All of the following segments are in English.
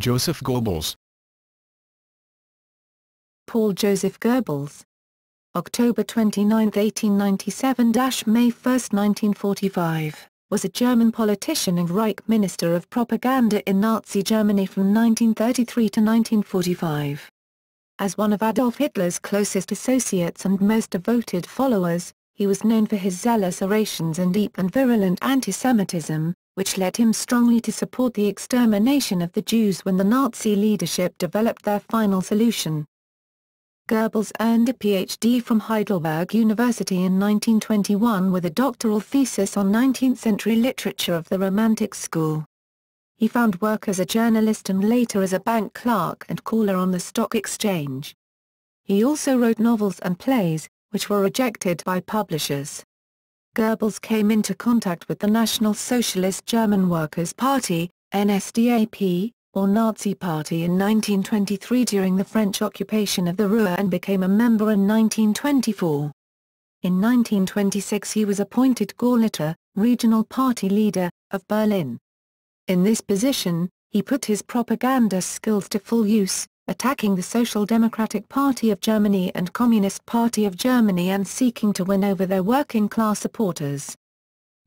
Joseph Goebbels. Paul Joseph Goebbels. October 29, 1897–May 1, 1945, was a German politician and Reich Minister of Propaganda in Nazi Germany from 1933 to 1945. As one of Adolf Hitler's closest associates and most devoted followers, he was known for his zealous orations and deep and virulent antisemitism, which led him strongly to support the extermination of the Jews when the Nazi leadership developed their final solution. Goebbels earned a Ph.D. from Heidelberg University in 1921 with a doctoral thesis on 19th-century literature of the Romantic School. He found work as a journalist and later as a bank clerk and caller on the stock exchange. He also wrote novels and plays, which were rejected by publishers. Goebbels came into contact with the National Socialist German Workers' Party, NSDAP, or Nazi Party in 1923 during the French occupation of the Ruhr and became a member in 1924. In 1926 he was appointed Gauleiter, regional party leader, of Berlin. In this position, he put his propaganda skills to full use, attacking the Social Democratic Party of Germany and Communist Party of Germany and seeking to win over their working-class supporters.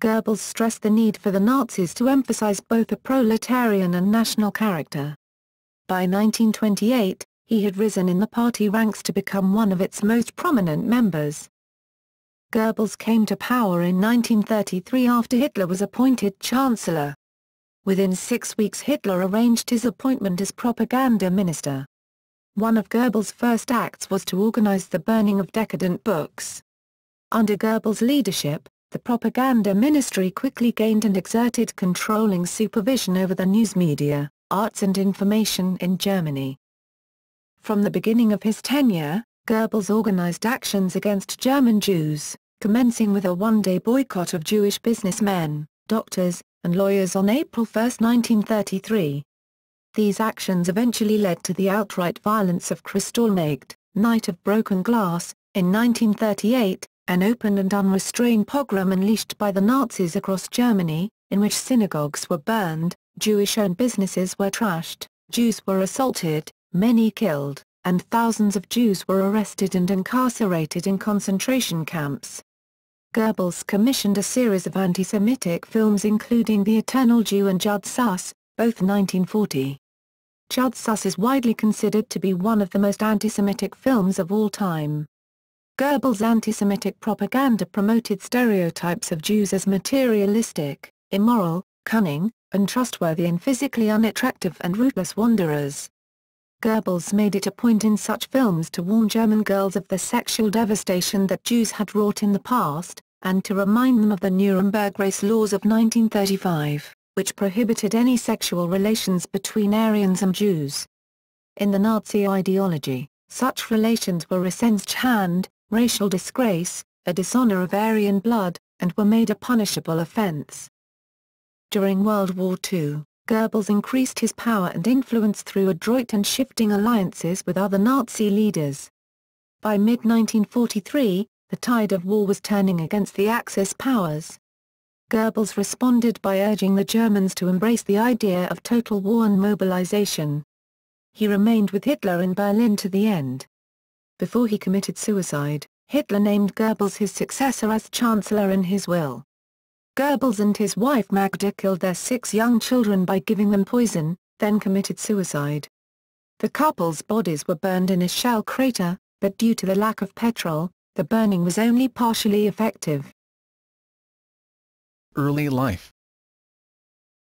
Goebbels stressed the need for the Nazis to emphasize both a proletarian and national character. By 1928, he had risen in the party ranks to become one of its most prominent members. Goebbels came to power in 1933 after Hitler was appointed Chancellor. Within 6 weeks Hitler arranged his appointment as propaganda minister. One of Goebbels' first acts was to organize the burning of decadent books. Under Goebbels' leadership, the propaganda ministry quickly gained and exerted controlling supervision over the news media, arts and information in Germany. From the beginning of his tenure, Goebbels organized actions against German Jews, commencing with a one-day boycott of Jewish businessmen, doctors, and lawyers on April 1, 1933. These actions eventually led to the outright violence of Kristallnacht, Night of Broken Glass, in 1938, an open and unrestrained pogrom unleashed by the Nazis across Germany, in which synagogues were burned, Jewish-owned businesses were trashed, Jews were assaulted, many killed, and thousands of Jews were arrested and incarcerated in concentration camps. Goebbels commissioned a series of anti-Semitic films including The Eternal Jew and Jud Sus, both 1940. Jud Sus is widely considered to be one of the most anti-Semitic films of all time. Goebbels' anti-Semitic propaganda promoted stereotypes of Jews as materialistic, immoral, cunning, untrustworthy and physically unattractive and rootless wanderers. Goebbels made it a point in such films to warn German girls of the sexual devastation that Jews had wrought in the past, and to remind them of the Nuremberg race laws of 1935, which prohibited any sexual relations between Aryans and Jews. In the Nazi ideology, such relations were Recensschande, racial disgrace, a dishonor of Aryan blood, and were made a punishable offense. During World War II, Goebbels increased his power and influence through adroit and shifting alliances with other Nazi leaders. By mid-1943, the tide of war was turning against the Axis powers. Goebbels responded by urging the Germans to embrace the idea of total war and mobilization. He remained with Hitler in Berlin to the end. Before he committed suicide, Hitler named Goebbels his successor as Chancellor in his will. Goebbels and his wife Magda killed their 6 young children by giving them poison, then committed suicide. The couple's bodies were burned in a shell crater, but due to the lack of petrol, the burning was only partially effective. Early life.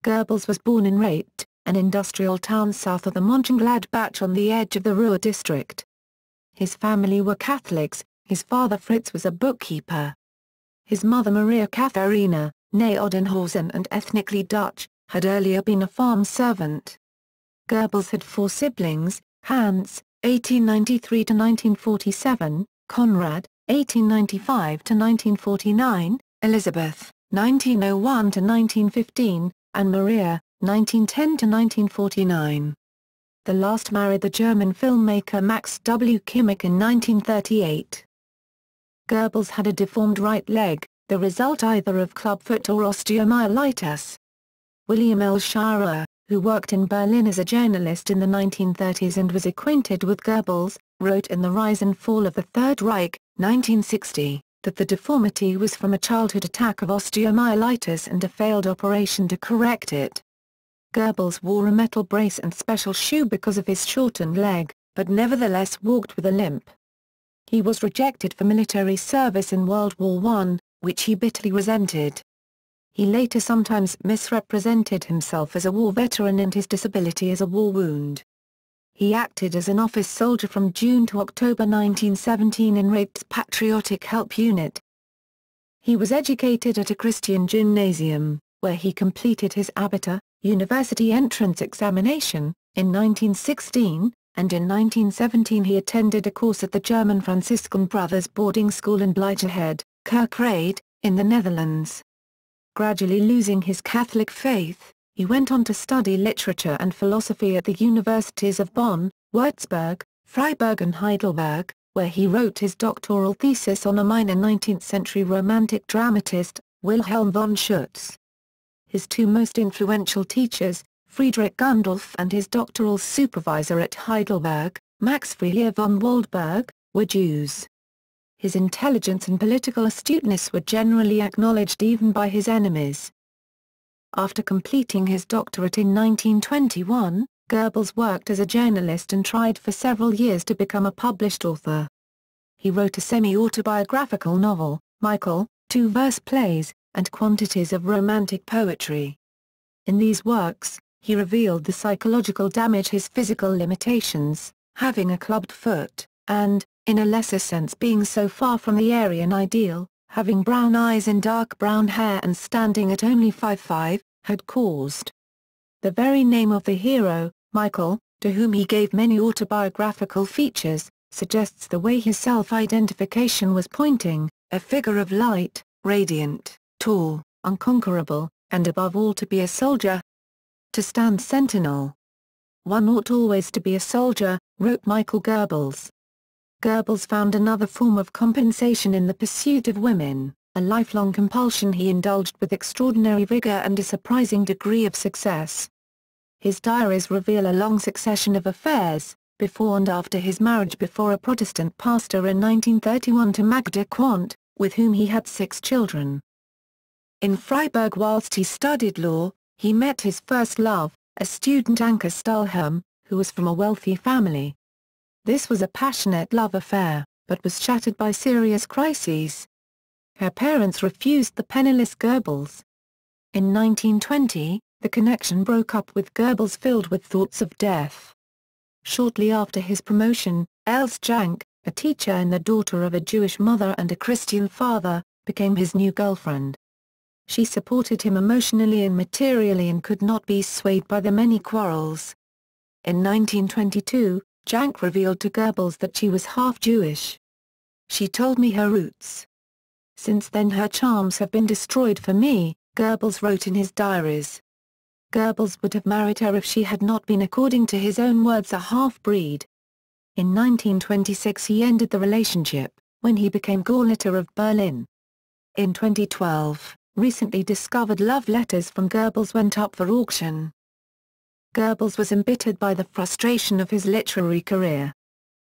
Goebbels was born in Reit, an industrial town south of the Mönchengladbach on the edge of the Ruhr district. His family were Catholics, his father Fritz was a bookkeeper. His mother Maria Katharina, née Odenhausen and ethnically Dutch, had earlier been a farm servant. Goebbels had 4 siblings, Hans, 1893–1947, Konrad, 1895–1949, Elizabeth, 1901–1915, and Maria, 1910–1949. The last married the German filmmaker Max W. Kimmich in 1938. Goebbels had a deformed right leg, the result either of clubfoot or osteomyelitis. William L. Shirer, who worked in Berlin as a journalist in the 1930s and was acquainted with Goebbels, wrote in The Rise and Fall of the Third Reich, 1960, that the deformity was from a childhood attack of osteomyelitis and a failed operation to correct it. Goebbels wore a metal brace and special shoe because of his shortened leg, but nevertheless walked with a limp. He was rejected for military service in World War I, which he bitterly resented. He later sometimes misrepresented himself as a war veteran and his disability as a war wound. He acted as an office soldier from June to October 1917 in Reich's Patriotic Help Unit. He was educated at a Christian gymnasium, where he completed his Abitur, university entrance examination, in 1916, and in 1917 he attended a course at the German Franciscan Brothers boarding school in Blijkerhead, Kerkrade, in the Netherlands. Gradually losing his Catholic faith, he went on to study literature and philosophy at the universities of Bonn, Würzburg, Freiburg and Heidelberg, where he wrote his doctoral thesis on a minor 19th-century Romantic dramatist, Wilhelm von Schütz. His two most influential teachers, Friedrich Gundolf and his doctoral supervisor at Heidelberg, Max Friedrich von Waldberg, were Jews. His intelligence and political astuteness were generally acknowledged even by his enemies. After completing his doctorate in 1921, Goebbels worked as a journalist and tried for several years to become a published author. He wrote a semi-autobiographical novel, Michael, 2 verse plays, and quantities of romantic poetry. In these works, he revealed the psychological damage his physical limitations, having a clubbed foot, and, in a lesser sense being so far from the Aryan ideal, having brown eyes and dark brown hair and standing at only 5'5", had caused. The very name of the hero, Michael, to whom he gave many autobiographical features, suggests the way his self-identification was pointing, a figure of light, radiant, tall, unconquerable, and above all to be a soldier. To stand sentinel. One ought always to be a soldier, wrote Michael Goebbels. Goebbels found another form of compensation in the pursuit of women, a lifelong compulsion he indulged with extraordinary vigor and a surprising degree of success. His diaries reveal a long succession of affairs, before and after his marriage before a Protestant pastor in 1931 to Magda Quandt, with whom he had 6 children. In Freiburg whilst he studied law, he met his first love, a student Anke Stahlhelm, who was from a wealthy family. This was a passionate love affair, but was shattered by serious crises. Her parents refused the penniless Goebbels. In 1920, the connection broke up with Goebbels filled with thoughts of death. Shortly after his promotion, Else Jank, a teacher and the daughter of a Jewish mother and a Christian father, became his new girlfriend. She supported him emotionally and materially and could not be swayed by the many quarrels. In 1922, Jank revealed to Goebbels that she was half Jewish. She told me her roots. Since then her charms have been destroyed for me, Goebbels wrote in his diaries. Goebbels would have married her if she had not been, according to his own words, a half-breed. In 1926 he ended the relationship, when he became Gauleiter of Berlin. In 2012, recently discovered love letters from Goebbels went up for auction. Goebbels was embittered by the frustration of his literary career.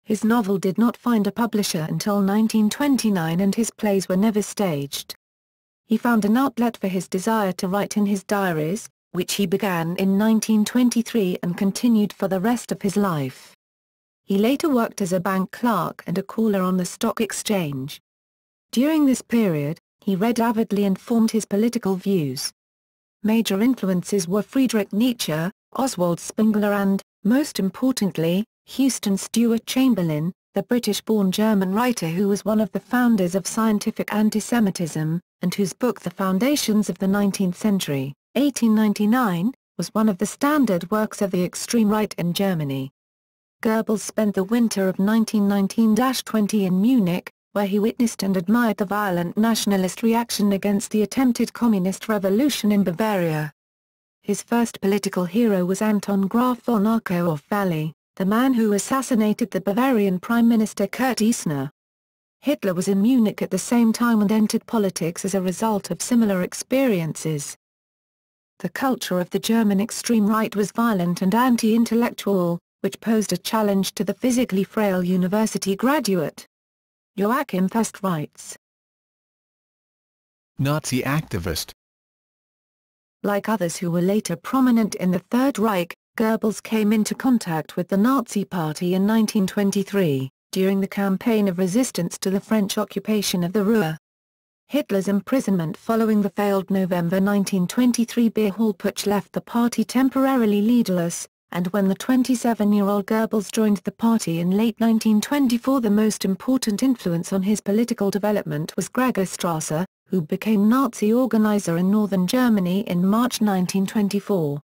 His novel did not find a publisher until 1929 and his plays were never staged. He found an outlet for his desire to write in his diaries, which he began in 1923 and continued for the rest of his life. He later worked as a bank clerk and a caller on the stock exchange. During this period, he read avidly and formed his political views. Major influences were Friedrich Nietzsche, Oswald Spengler and, most importantly, Houston Stewart Chamberlain, the British-born German writer who was one of the founders of scientific antisemitism, and whose book The Foundations of the 19th Century, 1899, was one of the standard works of the extreme right in Germany. Goebbels spent the winter of 1919-20 in Munich, where he witnessed and admired the violent nationalist reaction against the attempted communist revolution in Bavaria. His first political hero was Anton Graf von Arco-of-Valley, the man who assassinated the Bavarian Prime Minister Kurt Eisner. Hitler was in Munich at the same time and entered politics as a result of similar experiences. The culture of the German extreme right was violent and anti-intellectual, which posed a challenge to the physically frail university graduate. Joachim Fest writes, Nazi activist. Like others who were later prominent in the Third Reich, Goebbels came into contact with the Nazi Party in 1923, during the campaign of resistance to the French occupation of the Ruhr. Hitler's imprisonment following the failed November 1923 beer hall putsch left the party temporarily leaderless, and when the 27-year-old Goebbels joined the party in late 1924, the most important influence on his political development was Gregor Strasser, who became Nazi organizer in northern Germany in March 1924.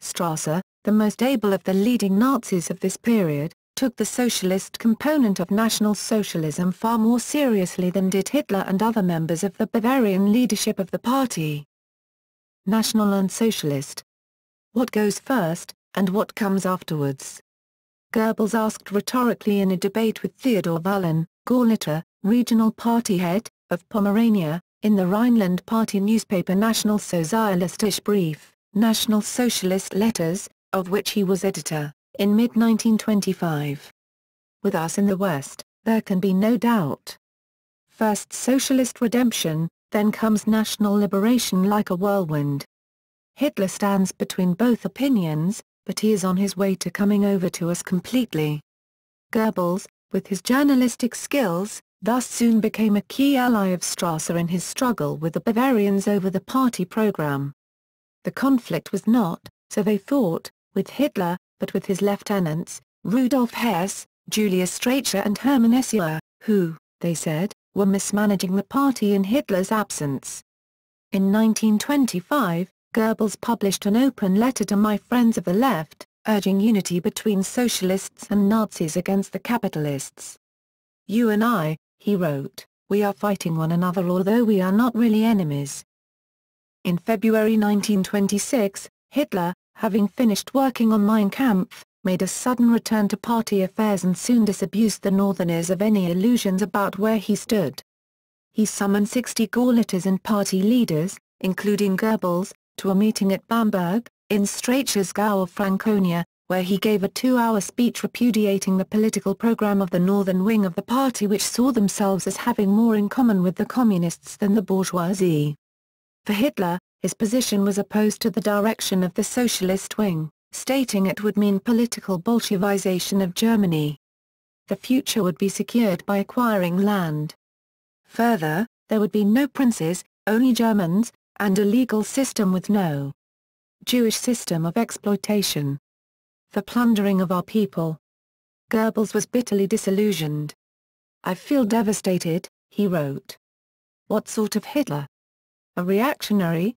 Strasser, the most able of the leading Nazis of this period, took the socialist component of National Socialism far more seriously than did Hitler and other members of the Bavarian leadership of the party. National and Socialist. What goes first, and what comes afterwards? Goebbels asked rhetorically in a debate with Theodor Wahlen, Gauleiter, regional party head, of Pomerania, in the Rhineland Party newspaper National Sozialistische Brief, National Socialist Letters, of which he was editor, in mid-1925. With us in the West, there can be no doubt. First socialist redemption, then comes national liberation like a whirlwind. Hitler stands between both opinions, but he is on his way to coming over to us completely. Goebbels, with his journalistic skills, thus soon became a key ally of Strasser in his struggle with the Bavarians over the party program. The conflict was not, so they thought, with Hitler, but with his lieutenants, Rudolf Hess, Julius Streicher and Hermann Hesse, who, they said, were mismanaging the party in Hitler's absence. In 1925, Goebbels published an open letter to my friends of the left, urging unity between socialists and Nazis against the capitalists. You and I, he wrote, we are fighting one another although we are not really enemies. In February 1926, Hitler, having finished working on Mein Kampf, made a sudden return to party affairs and soon disabused the Northerners of any illusions about where he stood. He summoned 60 Gauleiters and party leaders, including Goebbels, to a meeting at Bamberg, in Streicher's Gau of Franconia, where he gave a 2-hour speech repudiating the political program of the northern wing of the party, which saw themselves as having more in common with the communists than the bourgeoisie. For Hitler, his position was opposed to the direction of the socialist wing, stating it would mean political Bolshevization of Germany. The future would be secured by acquiring land. Further, there would be no princes, only Germans, and a legal system with no Jewish system of exploitation. The plundering of our people. Goebbels was bitterly disillusioned. I feel devastated, he wrote. What sort of Hitler? A reactionary?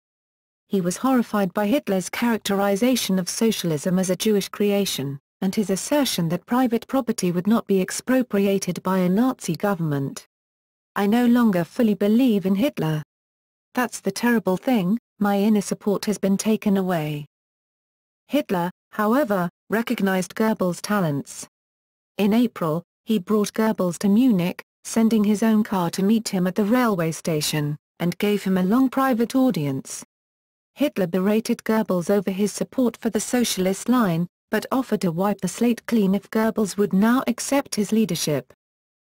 He was horrified by Hitler's characterization of socialism as a Jewish creation, and his assertion that private property would not be expropriated by a Nazi government. I no longer fully believe in Hitler. That's the terrible thing, my inner support has been taken away. Hitler, however, recognized Goebbels' talents. In April, he brought Goebbels to Munich, sending his own car to meet him at the railway station, and gave him a long private audience. Hitler berated Goebbels over his support for the socialist line, but offered to wipe the slate clean if Goebbels would now accept his leadership.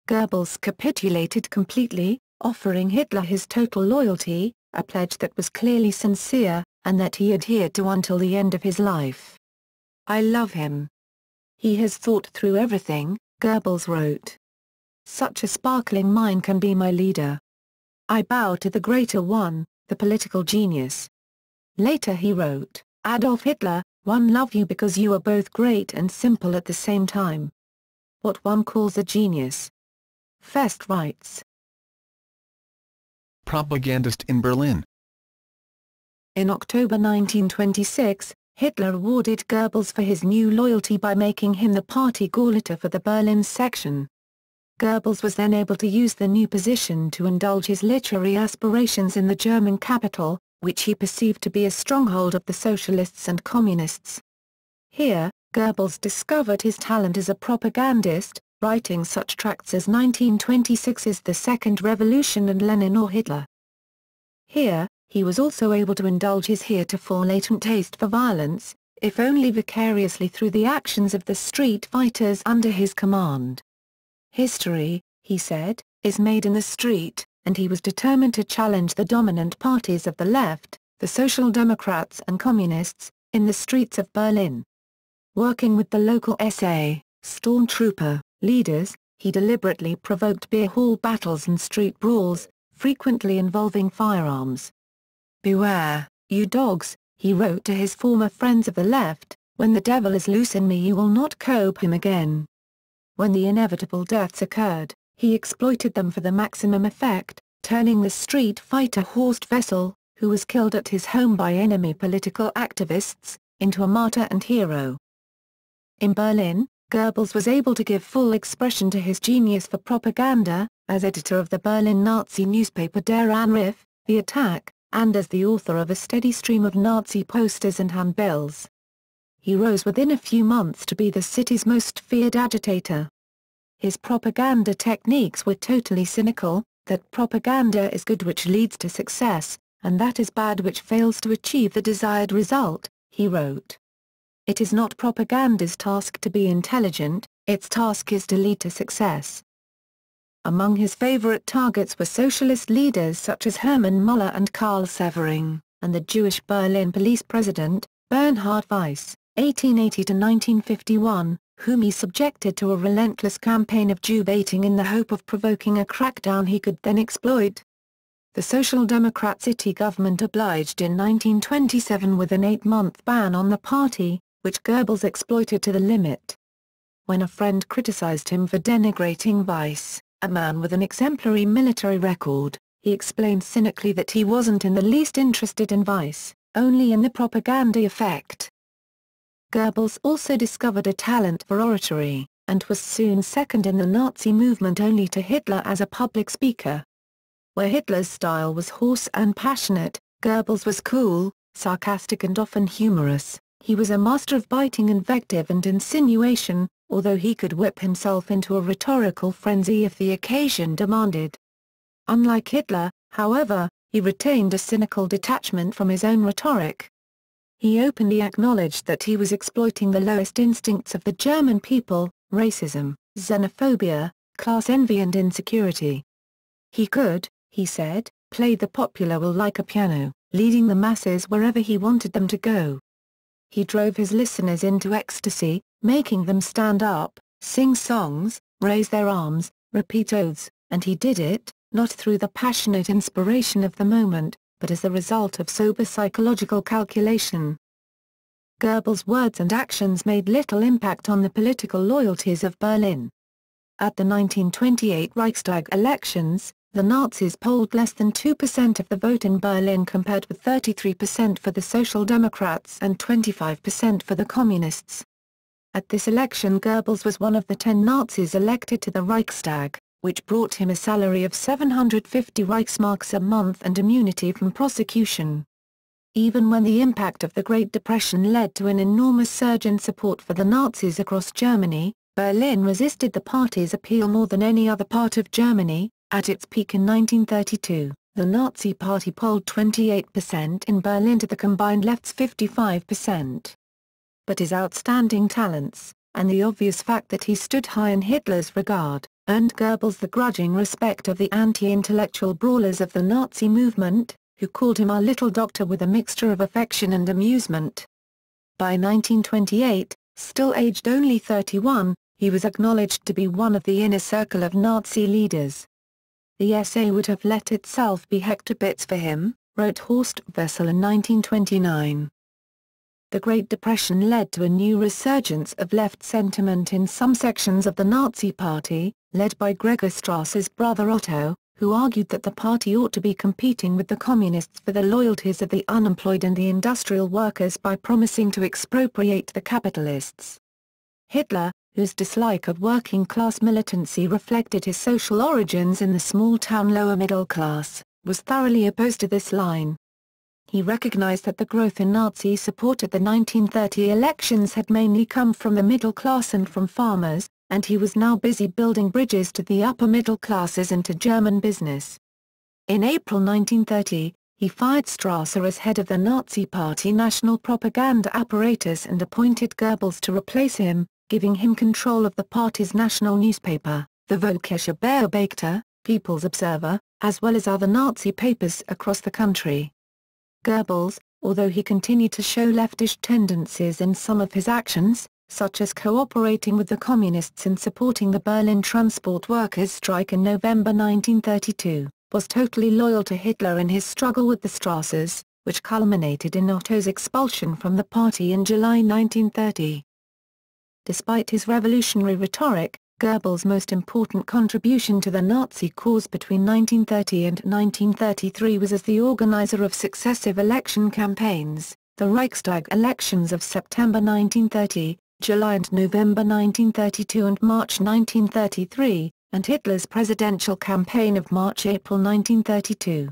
Goebbels capitulated completely, offering Hitler his total loyalty, a pledge that was clearly sincere, and that he adhered to until the end of his life. I love him. He has thought through everything, Goebbels wrote. Such a sparkling mind can be my leader. I bow to the greater one, the political genius. Later he wrote, Adolf Hitler, one love you because you are both great and simple at the same time. What one calls a genius. Fest writes. Propagandist in Berlin. In October 1926, Hitler awarded Goebbels for his new loyalty by making him the party Gauleiter for the Berlin section. Goebbels was then able to use the new position to indulge his literary aspirations in the German capital, which he perceived to be a stronghold of the socialists and communists. Here, Goebbels discovered his talent as a propagandist, writing such tracts as 1926's The Second Revolution and Lenin or Hitler. Here, he was also able to indulge his heretofore latent taste for violence, if only vicariously through the actions of the street fighters under his command. "History," he said, "is made in the street," and he was determined to challenge the dominant parties of the left, the Social Democrats and Communists, in the streets of Berlin. Working with the local SA, stormtrooper, leaders, he deliberately provoked beer hall battles and street brawls, frequently involving firearms. "Beware, you dogs," he wrote to his former friends of the left, "when the devil is loose in me you will not cope him again." When the inevitable deaths occurred, he exploited them for the maximum effect, turning the street fighter Horst Wessel, who was killed at his home by enemy political activists, into a martyr and hero. In Berlin, Goebbels was able to give full expression to his genius for propaganda, as editor of the Berlin Nazi newspaper Der Angriff, The Attack, and as the author of a steady stream of Nazi posters and handbills. He rose within a few months to be the city's most feared agitator. His propaganda techniques were totally cynical, that propaganda is good which leads to success, and that is bad which fails to achieve the desired result, he wrote. It is not propaganda's task to be intelligent, its task is to lead to success. Among his favorite targets were socialist leaders such as Hermann Müller and Karl Severing, and the Jewish Berlin police president, Bernhard Weiss, 1880–1951, whom he subjected to a relentless campaign of Jew baiting in the hope of provoking a crackdown he could then exploit. The Social Democrat city government obliged in 1927 with an 8-month ban on the party, which Goebbels exploited to the limit. When a friend criticized him for denigrating Weiss, a man with an exemplary military record, he explained cynically that he wasn't in the least interested in Weiss, only in the propaganda effect. Goebbels also discovered a talent for oratory, and was soon second in the Nazi movement only to Hitler as a public speaker. Where Hitler's style was hoarse and passionate, Goebbels was cool, sarcastic and often humorous. He was a master of biting invective and insinuation, although he could whip himself into a rhetorical frenzy if the occasion demanded. Unlike Hitler, however, he retained a cynical detachment from his own rhetoric. He openly acknowledged that he was exploiting the lowest instincts of the German people, racism, xenophobia, class envy and insecurity. He could, he said, play the popular will like a piano, leading the masses wherever he wanted them to go. He drove his listeners into ecstasy, making them stand up, sing songs, raise their arms, repeat oaths, and he did it, not through the passionate inspiration of the moment, but as the result of sober psychological calculation. Goebbels' words and actions made little impact on the political loyalties of Berlin. At the 1928 Reichstag elections, the Nazis polled less than 2% of the vote in Berlin compared with 33% for the Social Democrats and 25% for the Communists. At this election Goebbels was one of the 10 Nazis elected to the Reichstag, which brought him a salary of 750 Reichsmarks a month and immunity from prosecution. Even when the impact of the Great Depression led to an enormous surge in support for the Nazis across Germany, Berlin resisted the party's appeal more than any other part of Germany. At its peak in 1932, the Nazi Party polled 28% in Berlin to the combined left's 55%. But his outstanding talents, and the obvious fact that he stood high in Hitler's regard, earned Goebbels the grudging respect of the anti-intellectual brawlers of the Nazi movement, who called him our little doctor with a mixture of affection and amusement. By 1928, still aged only 31, he was acknowledged to be one of the inner circle of Nazi leaders. The SA would have let itself be hacked to bits for him, wrote Horst Wessel in 1929. The Great Depression led to a new resurgence of left sentiment in some sections of the Nazi Party, led by Gregor Strasser's brother Otto, who argued that the party ought to be competing with the Communists for the loyalties of the unemployed and the industrial workers by promising to expropriate the capitalists. Hitler, whose dislike of working-class militancy reflected his social origins in the small-town lower middle class, was thoroughly opposed to this line. He recognized that the growth in Nazi support at the 1930 elections had mainly come from the middle class and from farmers, and he was now busy building bridges to the upper middle classes and to German business. In April 1930, He fired Strasser as head of the Nazi Party national propaganda apparatus and appointed Goebbels to replace him, giving him control of the party's national newspaper, the Völkischer Beobachter, People's Observer, as well as other Nazi papers across the country. Goebbels, although he continued to show leftish tendencies in some of his actions, such as cooperating with the Communists in supporting the Berlin transport workers' strike in November 1932, was totally loyal to Hitler in his struggle with the Strassers, which culminated in Otto's expulsion from the party in July 1930. Despite his revolutionary rhetoric, Goebbels' most important contribution to the Nazi cause between 1930 and 1933 was as the organizer of successive election campaigns, the Reichstag elections of September 1930, July and November 1932 and March 1933, and Hitler's presidential campaign of March-April 1932.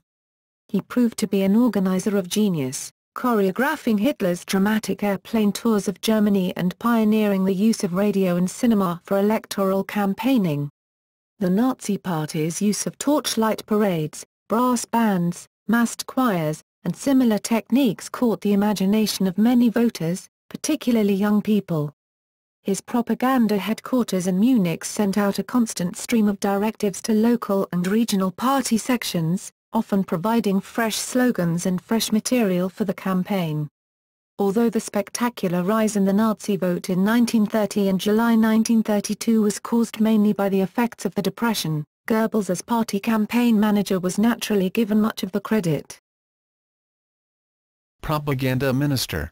He proved to be an organizer of genius, choreographing Hitler's dramatic airplane tours of Germany and pioneering the use of radio and cinema for electoral campaigning. The Nazi Party's use of torchlight parades, brass bands, massed choirs, and similar techniques caught the imagination of many voters, particularly young people. His propaganda headquarters in Munich sent out a constant stream of directives to local and regional party sections, often providing fresh slogans and fresh material for the campaign. Although the spectacular rise in the Nazi vote in 1930 and July 1932 was caused mainly by the effects of the Depression, Goebbels as party campaign manager was naturally given much of the credit. Propaganda Minister.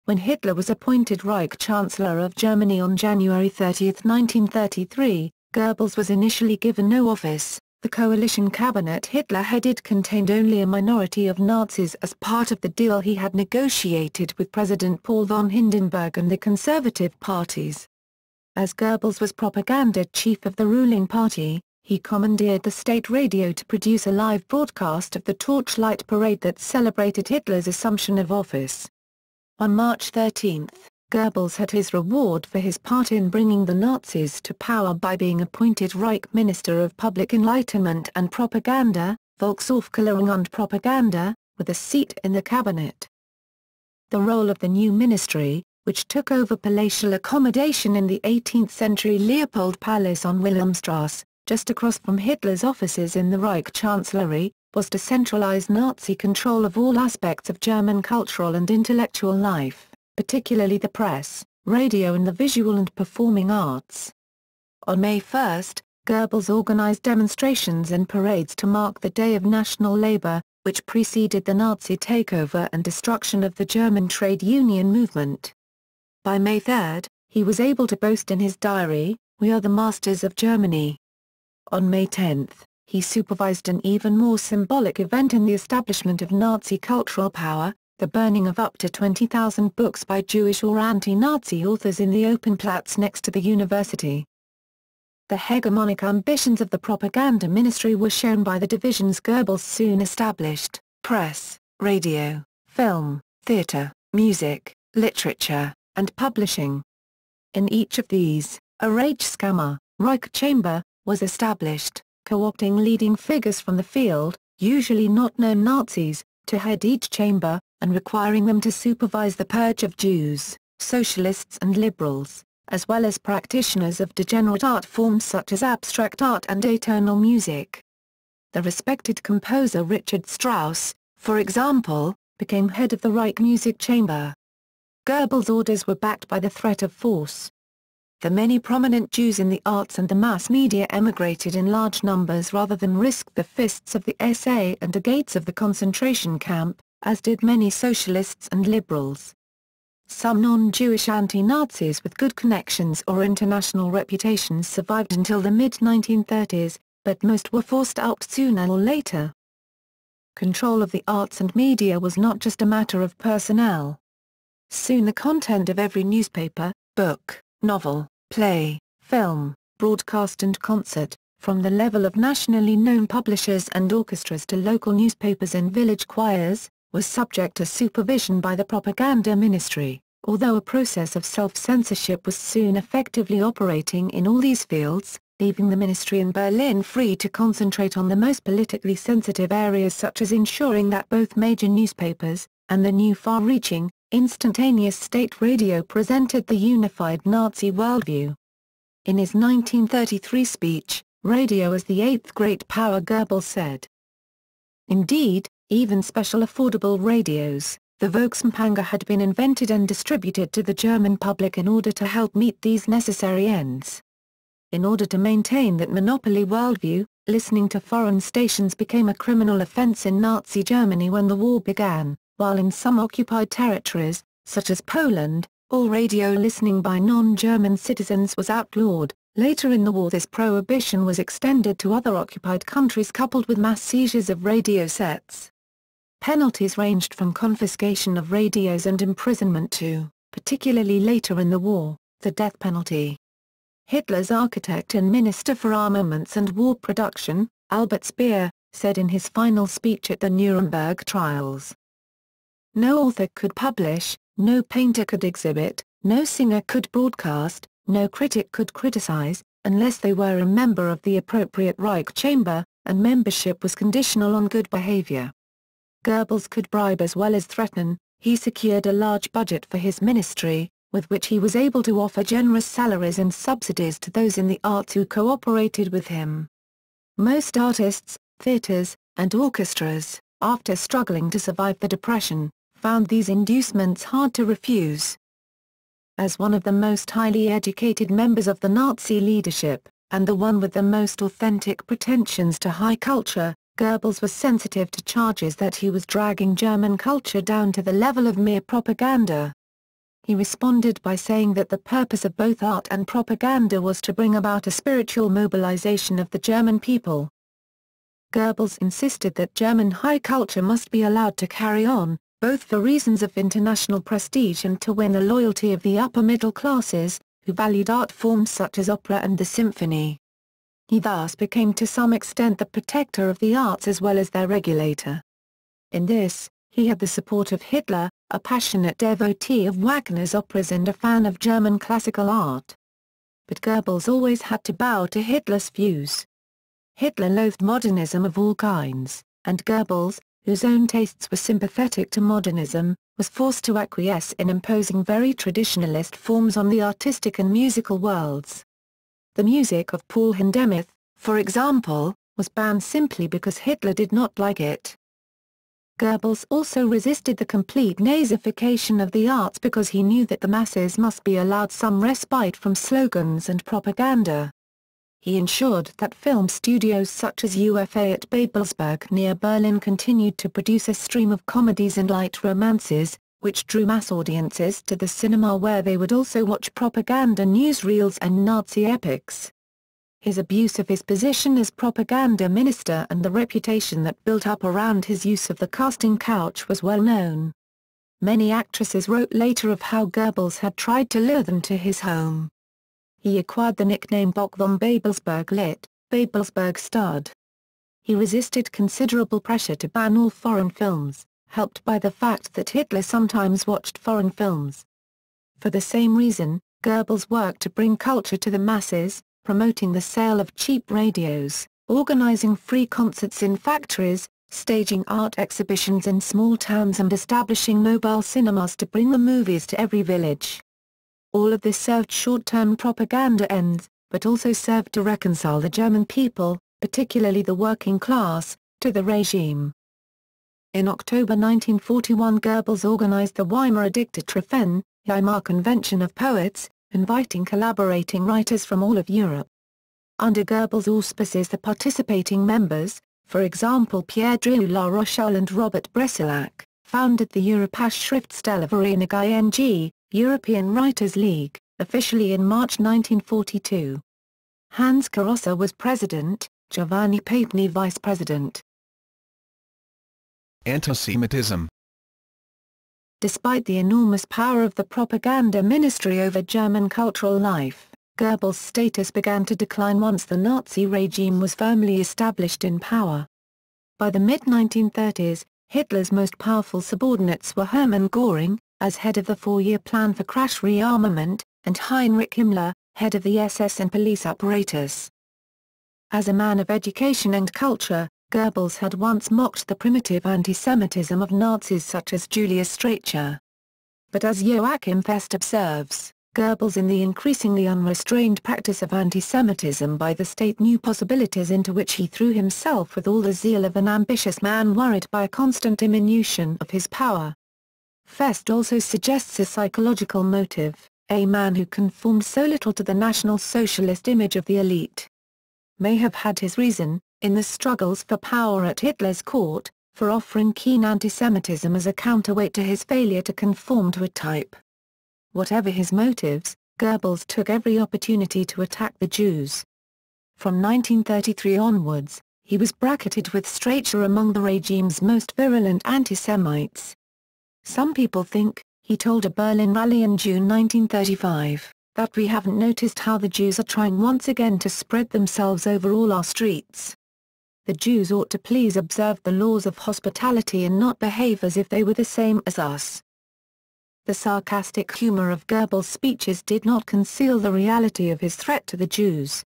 When Hitler was appointed Reich Chancellor of Germany on January 30, 1933, Goebbels was initially given no office. The coalition cabinet Hitler headed contained only a minority of Nazis as part of the deal he had negotiated with President Paul von Hindenburg and the conservative parties. As Goebbels was propaganda chief of the ruling party, he commandeered the state radio to produce a live broadcast of the torchlight parade that celebrated Hitler's assumption of office. On March 13, Goebbels had his reward for his part in bringing the Nazis to power by being appointed Reich Minister of Public Enlightenment and Propaganda, Volksaufklärung und Propaganda, with a seat in the cabinet. The role of the new ministry, which took over palatial accommodation in the 18th-century Leopold Palace on Wilhelmstrasse, just across from Hitler's offices in the Reich Chancellery, was to centralize Nazi control of all aspects of German cultural and intellectual life, particularly the press, radio and the visual and performing arts. On May 1, Goebbels organized demonstrations and parades to mark the Day of National Labor, which preceded the Nazi takeover and destruction of the German trade union movement. By May 3, he was able to boast in his diary, "We are the masters of Germany." On May 10, he supervised an even more symbolic event in the establishment of Nazi cultural power, the burning of up to 20,000 books by Jewish or anti-Nazi authors in the open Platz next to the university. The hegemonic ambitions of the propaganda ministry were shown by the divisions Goebbels soon established: press, radio, film, theater, music, literature, and publishing. In each of these, a Reichskammer, Reich Chamber, was established, co-opting leading figures from the field, usually not known Nazis, to head each chamber, and requiring them to supervise the purge of Jews, socialists and liberals, as well as practitioners of degenerate art forms such as abstract art and atonal music. The respected composer Richard Strauss, for example, became head of the Reich Music Chamber. Goebbels' orders were backed by the threat of force. The many prominent Jews in the arts and the mass media emigrated in large numbers rather than risk the fists of the SA and the gates of the concentration camp, as did many socialists and liberals. Some non-Jewish anti-Nazis with good connections or international reputations survived until the mid-1930s, but most were forced out sooner or later. Control of the arts and media was not just a matter of personnel. Soon the content of every newspaper, book, novel, play, film, broadcast and concert, from the level of nationally known publishers and orchestras to local newspapers and village choirs, was subject to supervision by the propaganda ministry, although a process of self-censorship was soon effectively operating in all these fields. leaving the ministry in Berlin free to concentrate on the most politically sensitive areas such as ensuring that both major newspapers, and the new far-reaching, instantaneous state radio presented the unified Nazi worldview. In his 1933 speech, "Radio is the eighth great power," Goebbels said. Indeed, even special affordable radios, the Volksempfänger, had been invented and distributed to the German public in order to help meet these necessary ends. In order to maintain that monopoly worldview, listening to foreign stations became a criminal offense in Nazi Germany when the war began, while in some occupied territories, such as Poland, all radio listening by non-German citizens was outlawed. Later in the war this prohibition was extended to other occupied countries coupled with mass seizures of radio sets. Penalties ranged from confiscation of radios and imprisonment to, particularly later in the war, the death penalty. Hitler's architect and Minister for Armaments and War Production, Albert Speer, said in his final speech at the Nuremberg trials, "No author could publish, no painter could exhibit, no singer could broadcast, no critic could criticize, unless they were a member of the appropriate Reich chamber, and membership was conditional on good behavior." Goebbels could bribe as well as threaten. He secured a large budget for his ministry, with which he was able to offer generous salaries and subsidies to those in the arts who cooperated with him. Most artists, theaters, and orchestras, after struggling to survive the Depression, found these inducements hard to refuse. As one of the most highly educated members of the Nazi leadership, and the one with the most authentic pretensions to high culture, Goebbels was sensitive to charges that he was dragging German culture down to the level of mere propaganda. He responded by saying that the purpose of both art and propaganda was to bring about a spiritual mobilization of the German people. Goebbels insisted that German high culture must be allowed to carry on, both for reasons of international prestige and to win the loyalty of the upper middle classes, who valued art forms such as opera and the symphony. He thus became to some extent the protector of the arts as well as their regulator. In this, he had the support of Hitler, a passionate devotee of Wagner's operas and a fan of German classical art. But Goebbels always had to bow to Hitler's views. Hitler loathed modernism of all kinds, and Goebbels, whose own tastes were sympathetic to modernism, was forced to acquiesce in imposing very traditionalist forms on the artistic and musical worlds. The music of Paul Hindemith, for example, was banned simply because Hitler did not like it. Goebbels also resisted the complete nazification of the arts because he knew that the masses must be allowed some respite from slogans and propaganda. He ensured that film studios such as UFA at Babelsberg near Berlin continued to produce a stream of comedies and light romances, which drew mass audiences to the cinema where they would also watch propaganda newsreels and Nazi epics. His abuse of his position as propaganda minister and the reputation that built up around his use of the casting couch was well known. Many actresses wrote later of how Goebbels had tried to lure them to his home. He acquired the nickname Bock von Babelsberg lit, Babelsberg stud. He resisted considerable pressure to ban all foreign films, helped by the fact that Hitler sometimes watched foreign films. For the same reason, Goebbels worked to bring culture to the masses, promoting the sale of cheap radios, organizing free concerts in factories, staging art exhibitions in small towns and establishing mobile cinemas to bring the movies to every village. All of this served short-term propaganda ends, but also served to reconcile the German people, particularly the working class, to the regime. In October 1941 Goebbels organized the Weimarer Diktatreffen, Weimar Convention of Poets, inviting collaborating writers from all of Europe. Under Goebbels' auspices the participating members, for example Pierre-Drieu La Rochelle and Robert Bressilac, founded the Europäische Schriftsteller Vereinigung ing, European Writers' League, officially in March 1942. Hans Carossa was president, Giovanni Papini vice president. Antisemitism. Despite the enormous power of the propaganda ministry over German cultural life, Goebbels' status began to decline once the Nazi regime was firmly established in power. By the mid-1930s, Hitler's most powerful subordinates were Hermann Göring, as head of the four-year plan for crash rearmament, and Heinrich Himmler, head of the SS and police apparatus. As a man of education and culture, Goebbels had once mocked the primitive antisemitism of Nazis such as Julius Streicher. But as Joachim Fest observes, Goebbels in the increasingly unrestrained practice of antisemitism by the state knew possibilities into which he threw himself with all the zeal of an ambitious man worried by a constant diminution of his power. Fest also suggests a psychological motive, a man who conformed so little to the National Socialist image of the elite may have had his reason, in the struggles for power at Hitler's court, for offering keen antisemitism as a counterweight to his failure to conform to a type. Whatever his motives, Goebbels took every opportunity to attack the Jews. From 1933 onwards, he was bracketed with Streicher among the regime's most virulent antisemites. Some people think, he told a Berlin rally in June 1935, that we haven't noticed how the Jews are trying once again to spread themselves over all our streets. The Jews ought to please observe the laws of hospitality and not behave as if they were the same as us. The sarcastic humor of Goebbels' speeches did not conceal the reality of his threat to the Jews.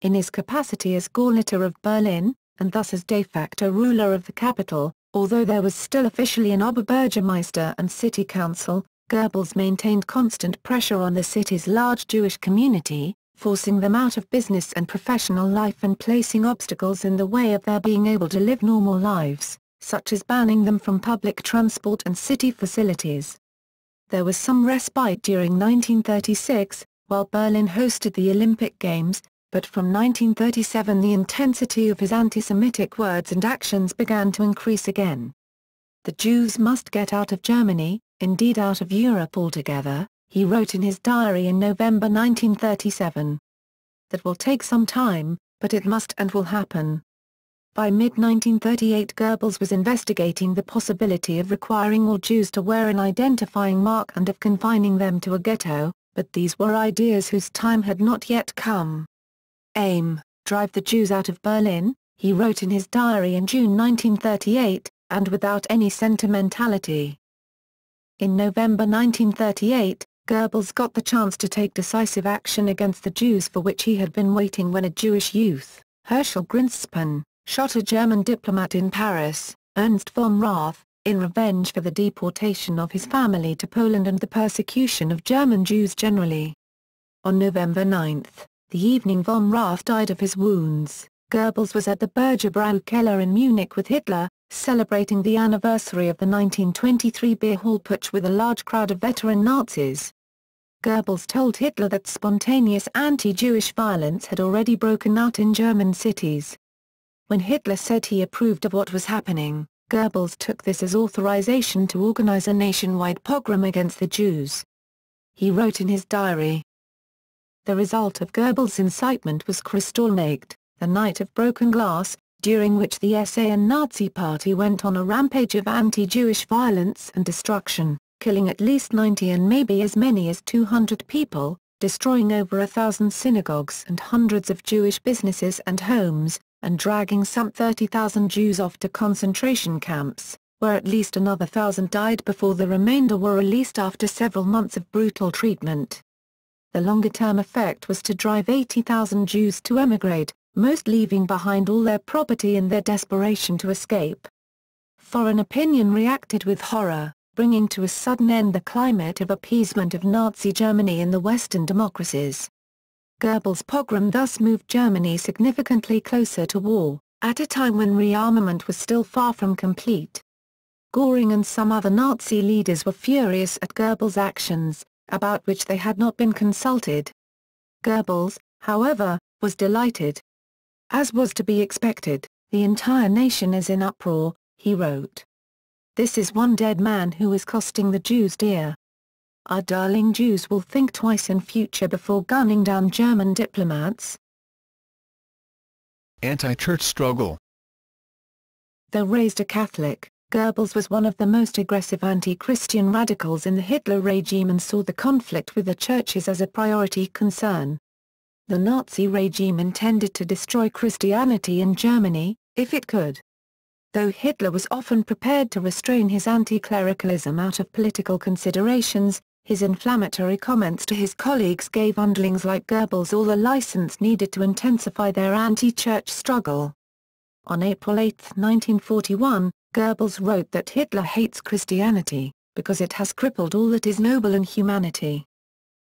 In his capacity as Gauleiter of Berlin, and thus as de facto ruler of the capital, although there was still officially an Oberbürgermeister and city council, Goebbels maintained constant pressure on the city's large Jewish community, forcing them out of business and professional life and placing obstacles in the way of their being able to live normal lives, such as banning them from public transport and city facilities. There was some respite during 1936, while Berlin hosted the Olympic Games, but from 1937 the intensity of his anti-Semitic words and actions began to increase again. The Jews must get out of Germany, indeed out of Europe altogether, he wrote in his diary in November 1937. That will take some time, but it must and will happen. By mid-1938 Goebbels was investigating the possibility of requiring all Jews to wear an identifying mark and of confining them to a ghetto, but these were ideas whose time had not yet come. Aim, drive the Jews out of Berlin, he wrote in his diary in June 1938, and without any sentimentality. In November 1938, Goebbels got the chance to take decisive action against the Jews for which he had been waiting when a Jewish youth, Herschel Grinspan, shot a German diplomat in Paris, Ernst von Rath, in revenge for the deportation of his family to Poland and the persecution of German Jews generally. On November 9, the evening von Rath died of his wounds, Goebbels was at the Bürgerbrau Keller in Munich with Hitler, celebrating the anniversary of the 1923 beer hall putsch with a large crowd of veteran Nazis. Goebbels told Hitler that spontaneous anti-Jewish violence had already broken out in German cities. When Hitler said he approved of what was happening, Goebbels took this as authorization to organize a nationwide pogrom against the Jews. He wrote in his diary, "The result of Goebbels' incitement was Kristallnacht, the night of broken glass, during which the SA and Nazi Party went on a rampage of anti-Jewish violence and destruction, killing at least 90 and maybe as many as 200 people, destroying over 1,000 synagogues and hundreds of Jewish businesses and homes, and dragging some 30,000 Jews off to concentration camps, where at least another 1,000 died before the remainder were released after several months of brutal treatment. The longer-term effect was to drive 80,000 Jews to emigrate, most leaving behind all their property in their desperation to escape. Foreign opinion reacted with horror, bringing to a sudden end the climate of appeasement of Nazi Germany in the Western democracies. Goebbels' pogrom thus moved Germany significantly closer to war, at a time when rearmament was still far from complete. Göring and some other Nazi leaders were furious at Goebbels' actions, about which they had not been consulted. Goebbels, however, was delighted. As was to be expected, the entire nation is in uproar, he wrote. This is one dead man who is costing the Jews dear. Our darling Jews will think twice in future before gunning down German diplomats. Anti-church struggle. Though raised a Catholic, Goebbels was one of the most aggressive anti-Christian radicals in the Hitler regime and saw the conflict with the churches as a priority concern. The Nazi regime intended to destroy Christianity in Germany, if it could. Though Hitler was often prepared to restrain his anti-clericalism out of political considerations, His inflammatory comments to his colleagues gave underlings like Goebbels all the license needed to intensify their anti-church struggle. On April 8, 1941, Goebbels wrote that Hitler hates Christianity, because it has crippled all that is noble in humanity.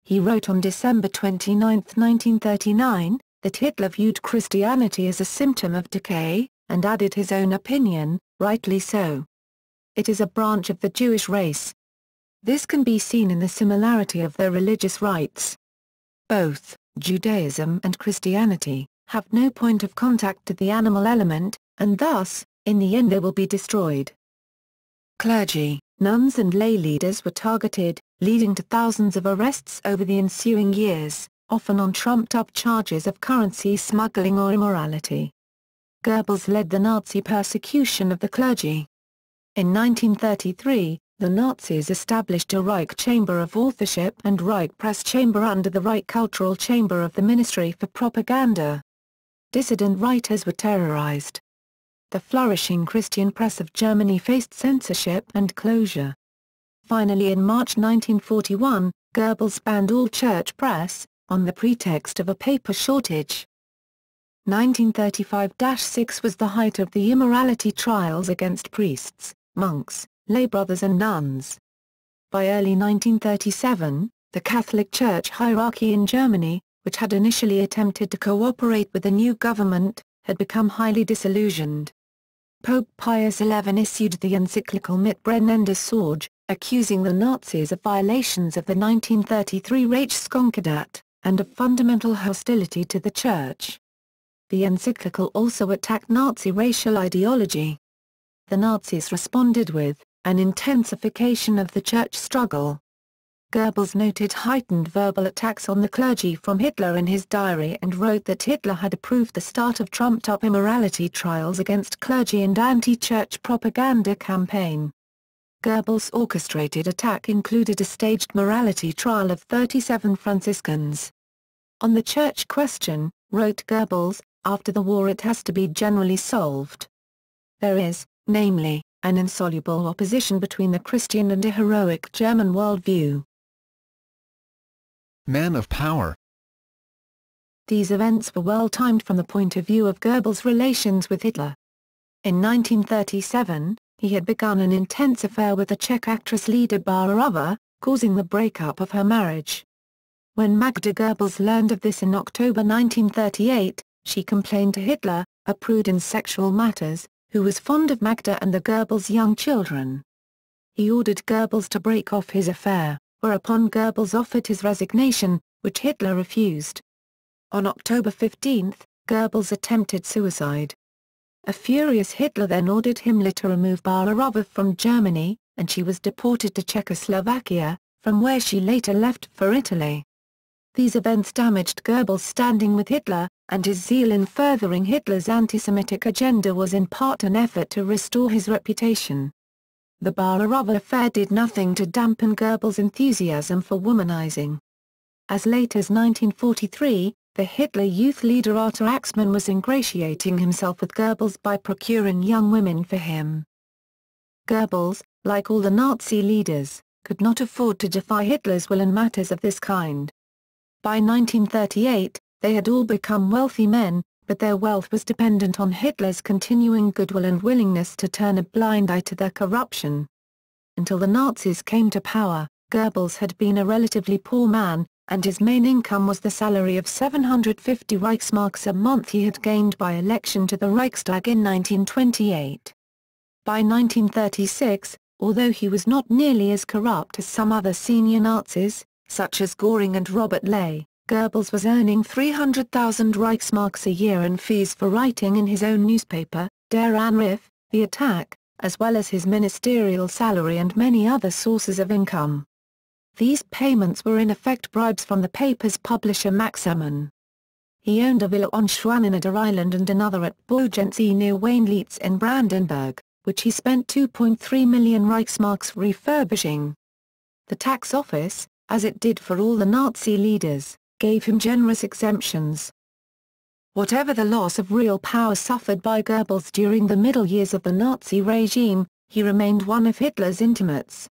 He wrote on December 29, 1939, that Hitler viewed Christianity as a symptom of decay, and added his own opinion, rightly so. It is a branch of the Jewish race. This can be seen in the similarity of their religious rites. Both, Judaism and Christianity, have no point of contact to the animal element, and thus, in the end they will be destroyed. Clergy, nuns and lay leaders were targeted, leading to thousands of arrests over the ensuing years, often on trumped-up charges of currency smuggling or immorality. Goebbels led the Nazi persecution of the clergy. In 1933, the Nazis established a Reich Chamber of Authorship and Reich Press Chamber under the Reich Cultural Chamber of the Ministry for Propaganda. Dissident writers were terrorized. The flourishing Christian press of Germany faced censorship and closure. Finally, in March 1941, Goebbels banned all church press, on the pretext of a paper shortage. 1935-6 was the height of the immorality trials against priests, monks, lay brothers and nuns. By early 1937, the Catholic Church hierarchy in Germany, which had initially attempted to cooperate with the new government, had become highly disillusioned. Pope Pius XI issued the encyclical Mit brennender Sorge, accusing the Nazis of violations of the 1933 Reichskonkordat, and of fundamental hostility to the Church. The encyclical also attacked Nazi racial ideology. The Nazis responded with an intensification of the church struggle. Goebbels noted heightened verbal attacks on the clergy from Hitler in his diary and wrote that Hitler had approved the start of trumped-up immorality trials against clergy and anti-church propaganda campaign. Goebbels' orchestrated attack included a staged morality trial of 37 Franciscans. On the church question, wrote Goebbels, after the war it has to be generally solved. There is, namely, an insoluble opposition between the Christian and a heroic German worldview. Man of power. These events were well timed from the point of view of Goebbels' relations with Hitler. In 1937, he had begun an intense affair with the Czech actress Lida Barbarova, causing the breakup of her marriage. When Magda Goebbels learned of this in October 1938, she complained to Hitler, a prude in sexual matters, who was fond of Magda and the Goebbels' young children. He ordered Goebbels to break off his affair, whereupon Goebbels offered his resignation, which Hitler refused. On October 15, Goebbels attempted suicide. A furious Hitler then ordered Himmler to remove Barbarova from Germany, and she was deported to Czechoslovakia, from where she later left for Italy. These events damaged Goebbels' standing with Hitler, and his zeal in furthering Hitler's anti-Semitic agenda was in part an effort to restore his reputation. The Barbarova affair did nothing to dampen Goebbels' enthusiasm for womanizing. As late as 1943, the Hitler Youth leader Arthur Axmann was ingratiating himself with Goebbels by procuring young women for him. Goebbels, like all the Nazi leaders, could not afford to defy Hitler's will in matters of this kind. By 1938, they had all become wealthy men, but their wealth was dependent on Hitler's continuing goodwill and willingness to turn a blind eye to their corruption. Until the Nazis came to power, Goebbels had been a relatively poor man, and his main income was the salary of 750 Reichsmarks a month he had gained by election to the Reichstag in 1928. By 1936, although he was not nearly as corrupt as some other senior Nazis, such as Göring and Robert Ley, Goebbels was earning 300,000 Reichsmarks a year in fees for writing in his own newspaper, Der Anruf, The Attack, as well as his ministerial salary and many other sources of income. These payments were in effect bribes from the paper's publisher Max Ehrmann. He owned a villa on Schwanneneder Island and another at Bogense near Weinlitz in Brandenburg, which he spent 2.3 million Reichsmarks refurbishing. The tax office, as it did for all the Nazi leaders, gave him generous exemptions. Whatever the loss of real power suffered by Goebbels during the middle years of the Nazi regime, he remained one of Hitler's intimates.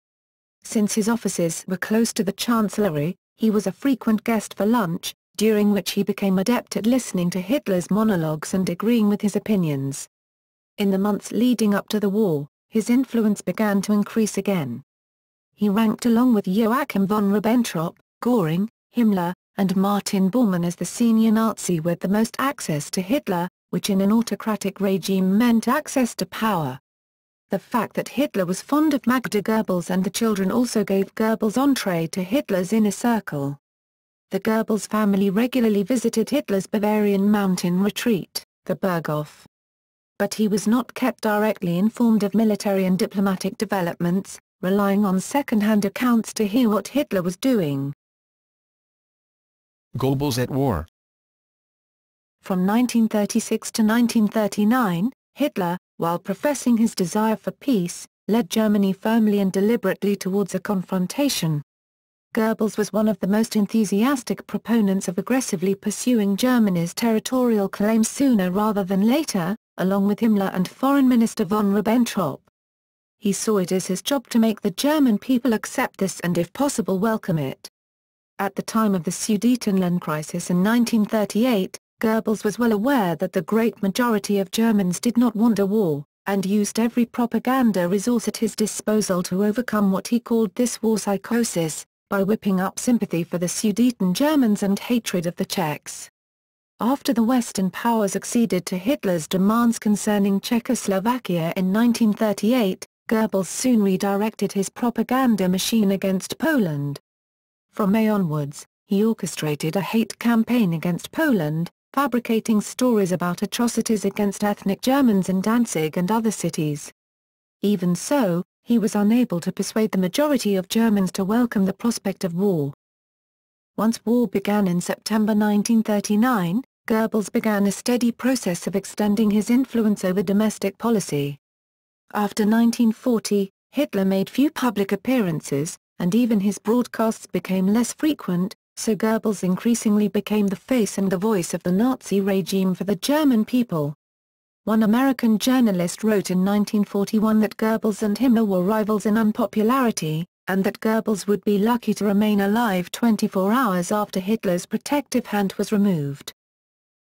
Since his offices were close to the Chancellery, he was a frequent guest for lunch, during which he became adept at listening to Hitler's monologues and agreeing with his opinions. In the months leading up to the war, his influence began to increase again. He ranked along with Joachim von Ribbentrop, Göring, Himmler, and Martin Bormann as the senior Nazi with the most access to Hitler, which in an autocratic regime meant access to power. The fact that Hitler was fond of Magda Goebbels and the children also gave Goebbels entree to Hitler's inner circle. The Goebbels family regularly visited Hitler's Bavarian mountain retreat, the Berghof. But he was not kept directly informed of military and diplomatic developments, relying on second-hand accounts to hear what Hitler was doing. Goebbels at war. From 1936 to 1939, Hitler, while professing his desire for peace, led Germany firmly and deliberately towards a confrontation. Goebbels was one of the most enthusiastic proponents of aggressively pursuing Germany's territorial claims sooner rather than later, along with Himmler and Foreign Minister von Ribbentrop. He saw it as his job to make the German people accept this and if possible welcome it. At the time of the Sudetenland crisis in 1938, Goebbels was well aware that the great majority of Germans did not want a war, and used every propaganda resource at his disposal to overcome what he called this war psychosis, by whipping up sympathy for the Sudeten Germans and hatred of the Czechs. After the Western powers acceded to Hitler's demands concerning Czechoslovakia in 1938, Goebbels soon redirected his propaganda machine against Poland. From May onwards, he orchestrated a hate campaign against Poland, fabricating stories about atrocities against ethnic Germans in Danzig and other cities. Even so, he was unable to persuade the majority of Germans to welcome the prospect of war. Once war began in September 1939, Goebbels began a steady process of extending his influence over domestic policy. After 1940, Hitler made few public appearances, and even his broadcasts became less frequent, so Goebbels increasingly became the face and the voice of the Nazi regime for the German people. One American journalist wrote in 1941 that Goebbels and Himmler were rivals in unpopularity, and that Goebbels would be lucky to remain alive 24 hours after Hitler's protective hand was removed.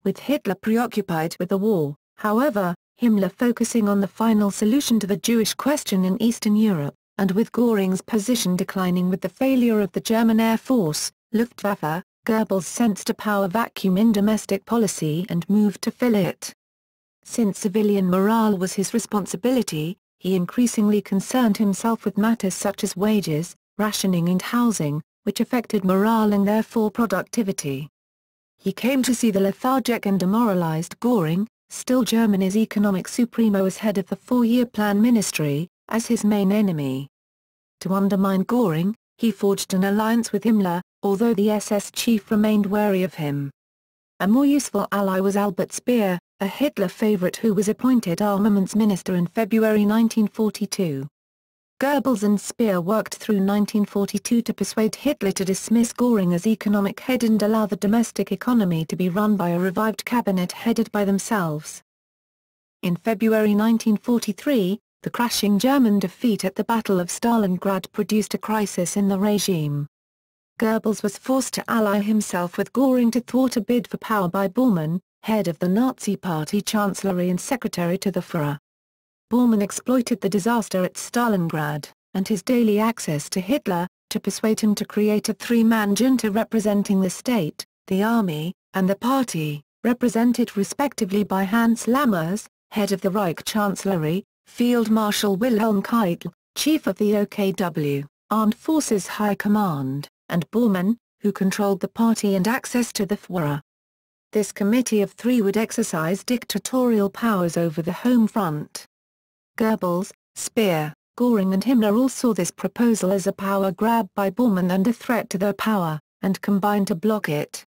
With Hitler preoccupied with the war, however, Himmler focusing on the final solution to the Jewish question in Eastern Europe, and with Göring's position declining with the failure of the German Air Force, Luftwaffe, Goebbels sensed a power vacuum in domestic policy and moved to fill it. Since civilian morale was his responsibility, he increasingly concerned himself with matters such as wages, rationing and housing, which affected morale and therefore productivity. He came to see the lethargic and demoralized Göring, still Germany's economic supremo as head of the four-year plan ministry, as his main enemy. To undermine Göring, he forged an alliance with Himmler, although the SS chief remained wary of him. A more useful ally was Albert Speer, a Hitler favorite who was appointed armaments minister in February 1942. Goebbels and Speer worked through 1942 to persuade Hitler to dismiss Göring as economic head and allow the domestic economy to be run by a revived cabinet headed by themselves. In February 1943, the crashing German defeat at the Battle of Stalingrad produced a crisis in the regime. Goebbels was forced to ally himself with Göring to thwart a bid for power by Bormann, head of the Nazi Party Chancellery and secretary to the Führer. Bormann exploited the disaster at Stalingrad, and his daily access to Hitler, to persuade him to create a three-man junta representing the state, the army, and the party, represented respectively by Hans Lammers, head of the Reich Chancellery, Field Marshal Wilhelm Keitel, chief of the OKW, Armed Forces High Command, and Bormann, who controlled the party and access to the Führer. This committee of three would exercise dictatorial powers over the home front. Goebbels, Speer, Göring and Himmler all saw this proposal as a power grab by Bormann and a threat to their power, and combined to block it.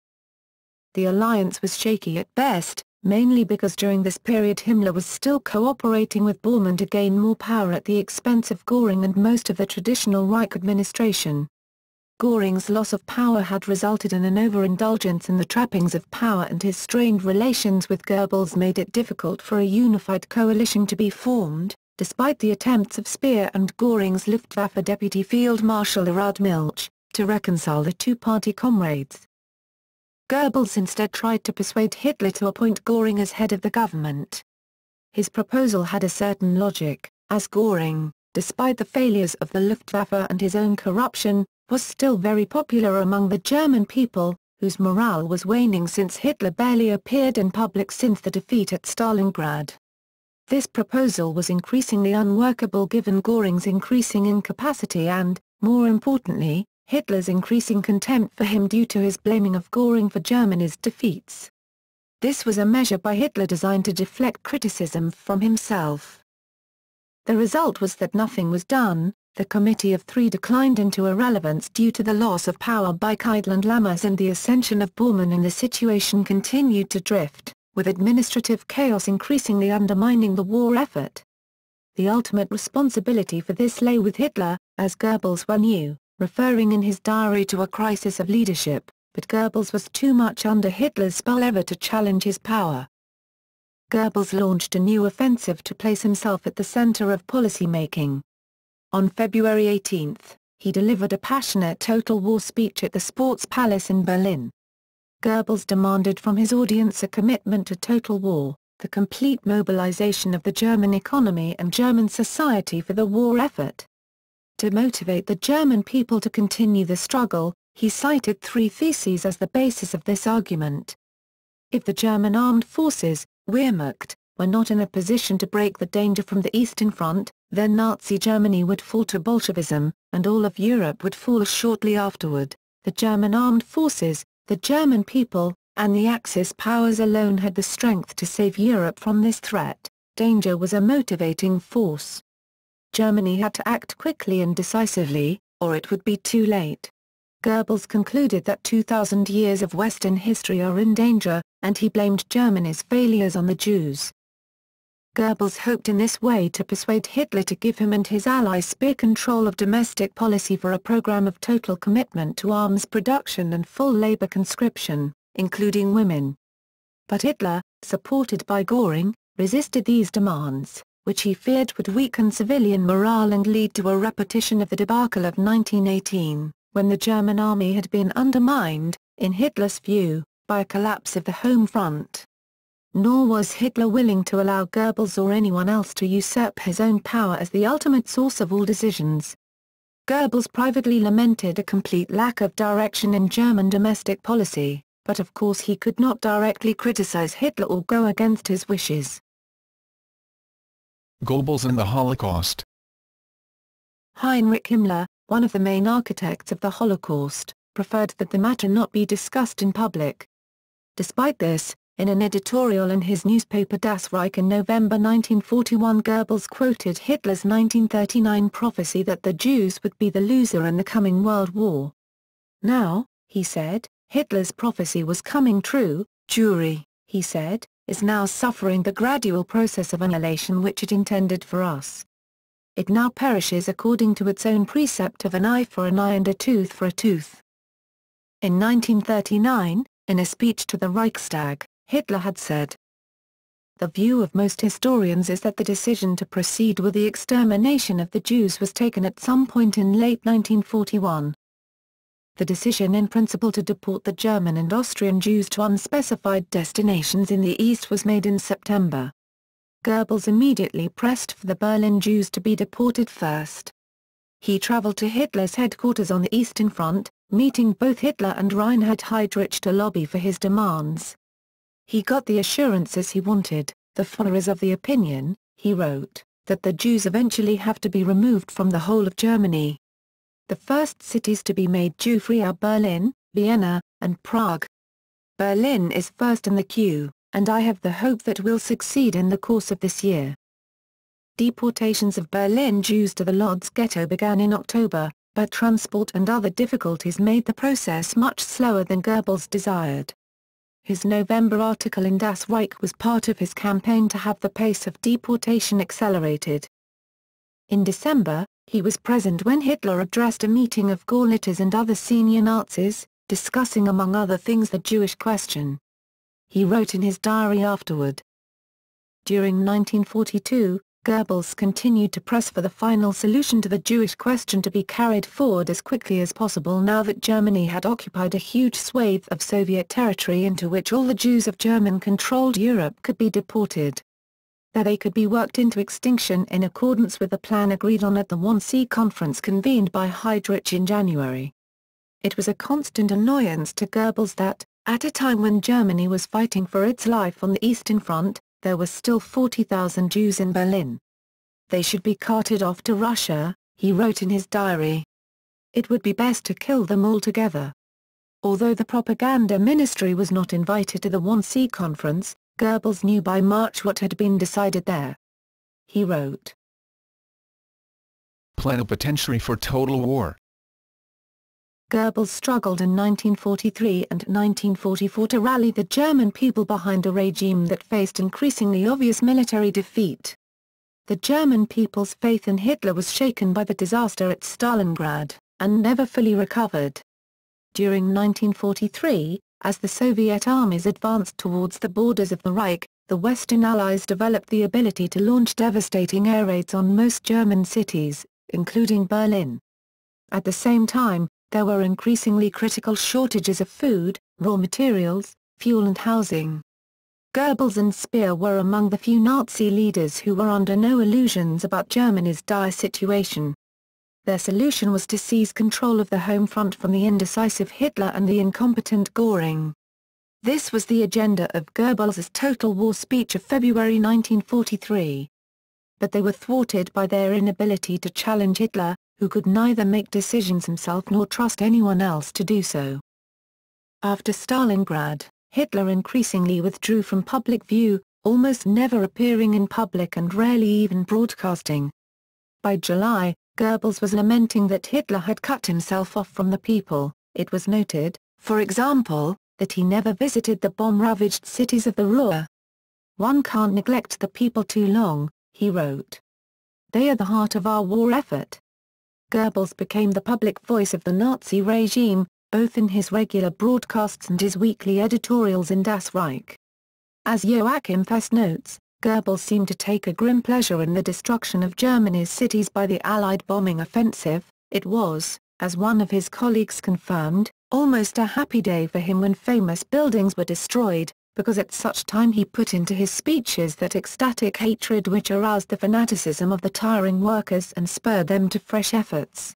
The alliance was shaky at best, mainly because during this period Himmler was still cooperating with Bormann to gain more power at the expense of Göring and most of the traditional Reich administration. Göring's loss of power had resulted in an overindulgence in the trappings of power, and his strained relations with Goebbels made it difficult for a unified coalition to be formed, despite the attempts of Speer and Göring's Luftwaffe Deputy Field Marshal Erhard Milch, to reconcile the two-party comrades. Goebbels instead tried to persuade Hitler to appoint Göring as head of the government. His proposal had a certain logic, as Göring, despite the failures of the Luftwaffe and his own corruption, was still very popular among the German people, whose morale was waning since Hitler barely appeared in public since the defeat at Stalingrad. This proposal was increasingly unworkable given Göring's increasing incapacity and, more importantly, Hitler's increasing contempt for him due to his blaming of Göring for Germany's defeats. This was a measure by Hitler designed to deflect criticism from himself. The result was that nothing was done. The Committee of Three declined into irrelevance due to the loss of power by Keidel and Lammers and the ascension of Bormann, and the situation continued to drift, with administrative chaos increasingly undermining the war effort. The ultimate responsibility for this lay with Hitler, as Goebbels well knew, referring in his diary to a crisis of leadership, but Goebbels was too much under Hitler's spell ever to challenge his power. Goebbels launched a new offensive to place himself at the center of policy-making. On February 18, he delivered a passionate total war speech at the Sports Palace in Berlin. Goebbels demanded from his audience a commitment to total war, the complete mobilization of the German economy and German society for the war effort. To motivate the German people to continue the struggle, he cited three theses as the basis of this argument. If the German armed forces, Wehrmacht, were not in a position to break the danger from the Eastern Front, then Nazi Germany would fall to Bolshevism, and all of Europe would fall shortly afterward. The German armed forces, the German people, and the Axis powers alone had the strength to save Europe from this threat. Danger was a motivating force. Germany had to act quickly and decisively, or it would be too late. Goebbels concluded that 2,000 years of Western history are in danger, and he blamed Germany's failures on the Jews. Goebbels hoped in this way to persuade Hitler to give him and his allies Speer control of domestic policy for a program of total commitment to arms production and full labor conscription, including women. But Hitler, supported by Göring, resisted these demands, which he feared would weaken civilian morale and lead to a repetition of the debacle of 1918, when the German army had been undermined, in Hitler's view, by a collapse of the home front. Nor was Hitler willing to allow Goebbels or anyone else to usurp his own power as the ultimate source of all decisions. Goebbels privately lamented a complete lack of direction in German domestic policy, but of course he could not directly criticize Hitler or go against his wishes. Goebbels and the Holocaust. Heinrich Himmler, one of the main architects of the Holocaust, preferred that the matter not be discussed in public. Despite this, in an editorial in his newspaper Das Reich in November 1941, Goebbels quoted Hitler's 1939 prophecy that the Jews would be the loser in the coming World War. Now, he said, Hitler's prophecy was coming true. Jewry, he said, is now suffering the gradual process of annihilation which it intended for us. It now perishes according to its own precept of an eye for an eye and a tooth for a tooth. In 1939, in a speech to the Reichstag, Hitler had said, "The view of most historians is that the decision to proceed with the extermination of the Jews was taken at some point in late 1941. The decision in principle to deport the German and Austrian Jews to unspecified destinations in the East was made in September. Goebbels immediately pressed for the Berlin Jews to be deported first. He traveled to Hitler's headquarters on the Eastern Front, meeting both Hitler and Reinhard Heydrich to lobby for his demands. He got the assurances he wanted. The Führer is of the opinion," he wrote, "that the Jews eventually have to be removed from the whole of Germany. The first cities to be made Jew-free are Berlin, Vienna, and Prague. Berlin is first in the queue, and I have the hope that we'll succeed in the course of this year." Deportations of Berlin Jews to the Lodz ghetto began in October, but transport and other difficulties made the process much slower than Goebbels desired. His November article in Das Reich was part of his campaign to have the pace of deportation accelerated. In December, he was present when Hitler addressed a meeting of Gauleiters and other senior Nazis, discussing among other things the Jewish question. He wrote in his diary afterward, "During 1942, Goebbels continued to press for the final solution to the Jewish question to be carried forward as quickly as possible now that Germany had occupied a huge swathe of Soviet territory into which all the Jews of German-controlled Europe could be deported. There they could be worked into extinction in accordance with the plan agreed on at the Wannsee Conference convened by Heydrich in January. It was a constant annoyance to Goebbels that, at a time when Germany was fighting for its life on the Eastern Front, there were still 40,000 Jews in Berlin. They should be carted off to Russia, he wrote in his diary. It would be best to kill them all together. Although the propaganda ministry was not invited to the Wannsee Conference, Goebbels knew by March what had been decided there. He wrote, Plenipotentiary for total war. Goebbels struggled in 1943 and 1944 to rally the German people behind a regime that faced increasingly obvious military defeat. The German people's faith in Hitler was shaken by the disaster at Stalingrad, and never fully recovered. During 1943, as the Soviet armies advanced towards the borders of the Reich, the Western Allies developed the ability to launch devastating air raids on most German cities, including Berlin. At the same time, there were increasingly critical shortages of food, raw materials, fuel and housing. Goebbels and Speer were among the few Nazi leaders who were under no illusions about Germany's dire situation. Their solution was to seize control of the home front from the indecisive Hitler and the incompetent Göring. This was the agenda of Goebbels' Total War speech of February 1943. But they were thwarted by their inability to challenge Hitler, who could neither make decisions himself nor trust anyone else to do so. After Stalingrad, Hitler increasingly withdrew from public view, almost never appearing in public and rarely even broadcasting. By July, Goebbels was lamenting that Hitler had cut himself off from the people. It was noted, for example, that he never visited the bomb-ravaged cities of the Ruhr. "One can't neglect the people too long," he wrote. "They are the heart of our war effort." Goebbels became the public voice of the Nazi regime, both in his regular broadcasts and his weekly editorials in Das Reich. As Joachim Fest notes, Goebbels seemed to take a grim pleasure in the destruction of Germany's cities by the Allied bombing offensive. It was, as one of his colleagues confirmed, almost a happy day for him when famous buildings were destroyed, because at such time he put into his speeches that ecstatic hatred which aroused the fanaticism of the tiring workers and spurred them to fresh efforts.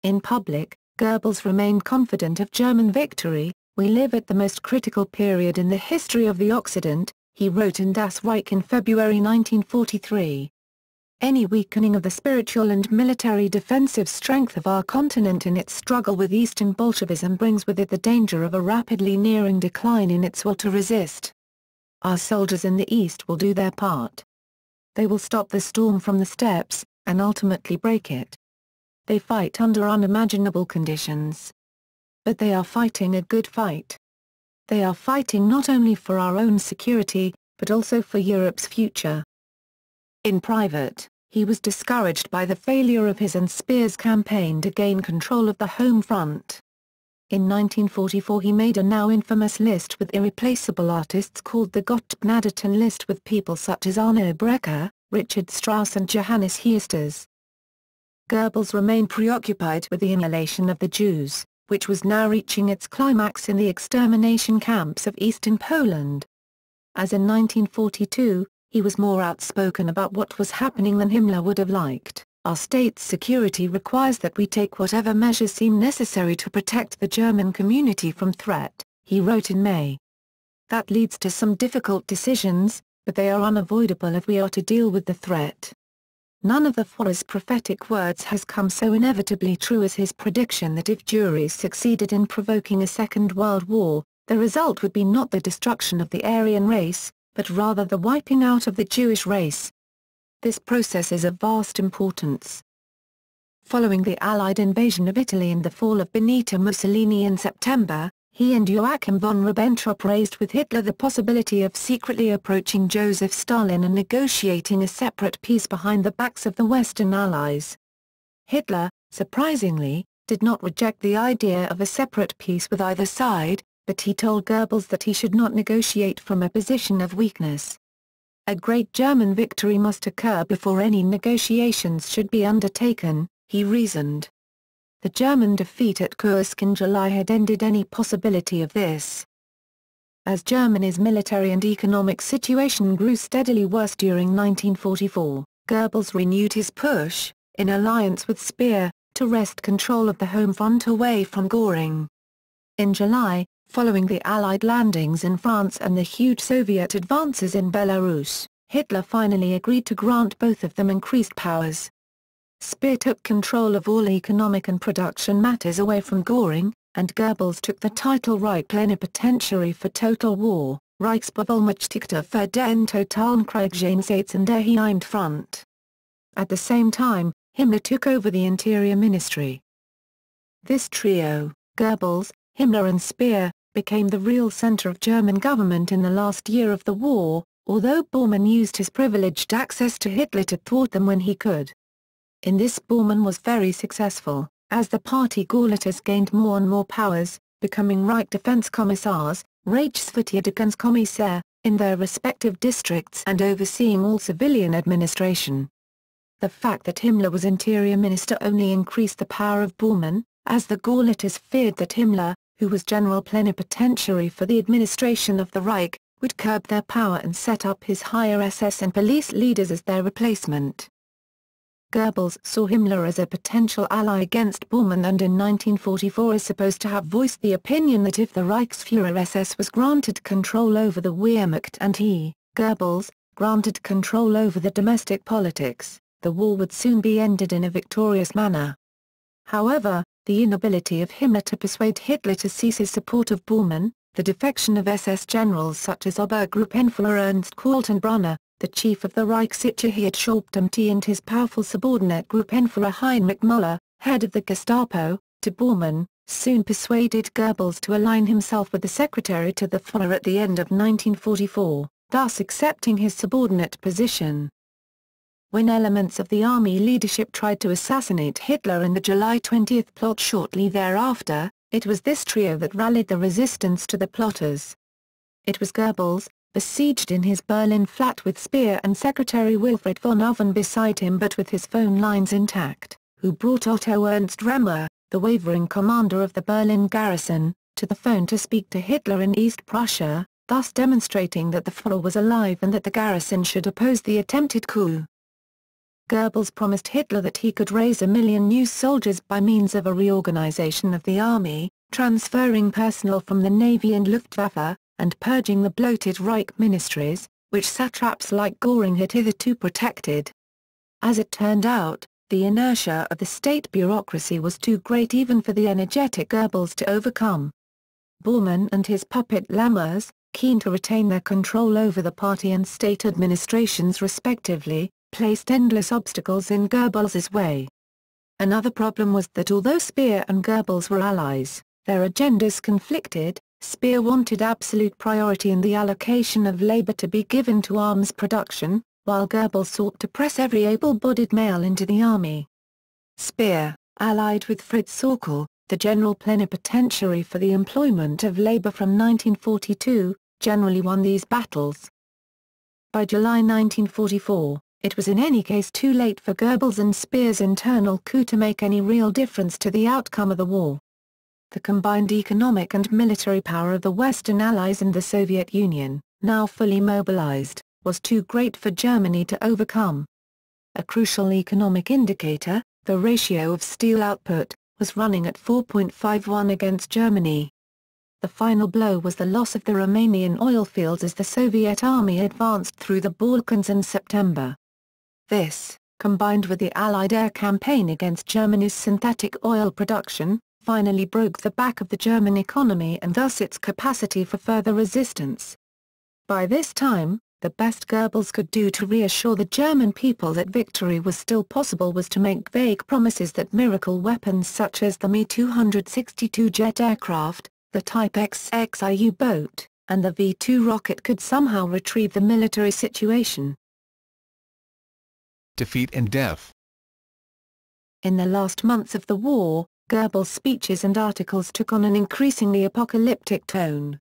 In public, Goebbels remained confident of German victory. "We live at the most critical period in the history of the Occident," he wrote in Das Reich in February 1943. "Any weakening of the spiritual and military defensive strength of our continent in its struggle with Eastern Bolshevism brings with it the danger of a rapidly nearing decline in its will to resist. Our soldiers in the East will do their part. They will stop the storm from the steppes, and ultimately break it. They fight under unimaginable conditions. But they are fighting a good fight. They are fighting not only for our own security, but also for Europe's future." In private, he was discouraged by the failure of his and Speer's campaign to gain control of the home front. In 1944 he made a now infamous list with irreplaceable artists called the Gottgnadenliste list with people such as Arno Breker, Richard Strauss and Johannes Huestes. Goebbels remained preoccupied with the annihilation of the Jews, which was now reaching its climax in the extermination camps of eastern Poland. As in 1942, he was more outspoken about what was happening than Himmler would have liked. "Our state's security requires that we take whatever measures seem necessary to protect the German community from threat," he wrote in May. "That leads to some difficult decisions, but they are unavoidable if we are to deal with the threat." None of the Führer's prophetic words has come so inevitably true as his prediction that if Jewry succeeded in provoking a Second World War, the result would be not the destruction of the Aryan race, but rather the wiping out of the Jewish race. This process is of vast importance. Following the Allied invasion of Italy and the fall of Benito Mussolini in September, he and Joachim von Ribbentrop raised with Hitler the possibility of secretly approaching Joseph Stalin and negotiating a separate peace behind the backs of the Western Allies. Hitler, surprisingly, did not reject the idea of a separate peace with either side, but he told Goebbels that he should not negotiate from a position of weakness. A great German victory must occur before any negotiations should be undertaken, he reasoned. The German defeat at Kursk in July had ended any possibility of this. As Germany's military and economic situation grew steadily worse during 1944, Goebbels renewed his push, in alliance with Speer, to wrest control of the home front away from Göring. In July, following the Allied landings in France and the huge Soviet advances in Belarus, Hitler finally agreed to grant both of them increased powers. Speer took control of all economic and production matters away from Göring, and Goebbels took the title Reich Plenipotentiary for Total War, Reichsbevollmächtigter für den totalen Kriegseinsatz an der Heimfront. At the same time, Himmler took over the Interior Ministry. This trio, Goebbels, Himmler and Speer, became the real center of German government in the last year of the war, although Bormann used his privileged access to Hitler to thwart them when he could. In this Bormann was very successful, as the party Gauleiters gained more and more powers, becoming Reich Defense-Kommissars, Reichsverteidigungskommissar, in their respective districts and overseeing all civilian administration. The fact that Himmler was Interior Minister only increased the power of Bormann, as the Gauleiters feared that Himmler, who was General Plenipotentiary for the administration of the Reich, would curb their power and set up his higher SS and police leaders as their replacement. Goebbels saw Himmler as a potential ally against Bormann and in 1944 is supposed to have voiced the opinion that if the Reichsführer SS was granted control over the Wehrmacht and he, Goebbels, granted control over the domestic politics, the war would soon be ended in a victorious manner. However, the inability of Himmler to persuade Hitler to cease his support of Bormann, the defection of SS generals such as Obergruppenführer Ernst Kaltenbrunner, the chief of the Reichssicherheitshauptamt and his powerful subordinate Gruppenführer Heinrich Müller, head of the Gestapo, to Bormann, soon persuaded Goebbels to align himself with the secretary to the Führer at the end of 1944, thus accepting his subordinate position. When elements of the army leadership tried to assassinate Hitler in the July 20 plot shortly thereafter, it was this trio that rallied the resistance to the plotters. It was Goebbels, besieged in his Berlin flat with Speer and Secretary Wilfried von Oven beside him but with his phone lines intact, who brought Otto Ernst Remer, the wavering commander of the Berlin garrison, to the phone to speak to Hitler in East Prussia, thus demonstrating that the Führer was alive and that the garrison should oppose the attempted coup. Goebbels promised Hitler that he could raise 1 million new soldiers by means of a reorganization of the army, transferring personnel from the Navy and Luftwaffe, and purging the bloated Reich ministries, which satraps like Göring had hitherto protected. As it turned out, the inertia of the state bureaucracy was too great even for the energetic Goebbels to overcome. Bormann and his puppet Lammers, keen to retain their control over the party and state administrations respectively, placed endless obstacles in Goebbels's way. Another problem was that although Speer and Goebbels were allies, their agendas conflicted. Speer wanted absolute priority in the allocation of labor to be given to arms production, while Goebbels sought to press every able-bodied male into the army. Speer, allied with Fritz Sauckel, the General Plenipotentiary for the employment of labor from 1942, generally won these battles. By July 1944, it was in any case too late for Goebbels and Speer's internal coup to make any real difference to the outcome of the war. The combined economic and military power of the Western Allies and the Soviet Union, now fully mobilized, was too great for Germany to overcome. A crucial economic indicator, the ratio of steel output, was running at 4.51 against Germany. The final blow was the loss of the Romanian oil fields as the Soviet army advanced through the Balkans in September. This, combined with the Allied air campaign against Germany's synthetic oil production, finally broke the back of the German economy and thus its capacity for further resistance. By this time, the best Goebbels could do to reassure the German people that victory was still possible was to make vague promises that miracle weapons such as the Me-262 jet aircraft, the Type XX U-boat, and the V-2 rocket could somehow retrieve the military situation. Defeat and death. In the last months of the war, Goebbels' speeches and articles took on an increasingly apocalyptic tone.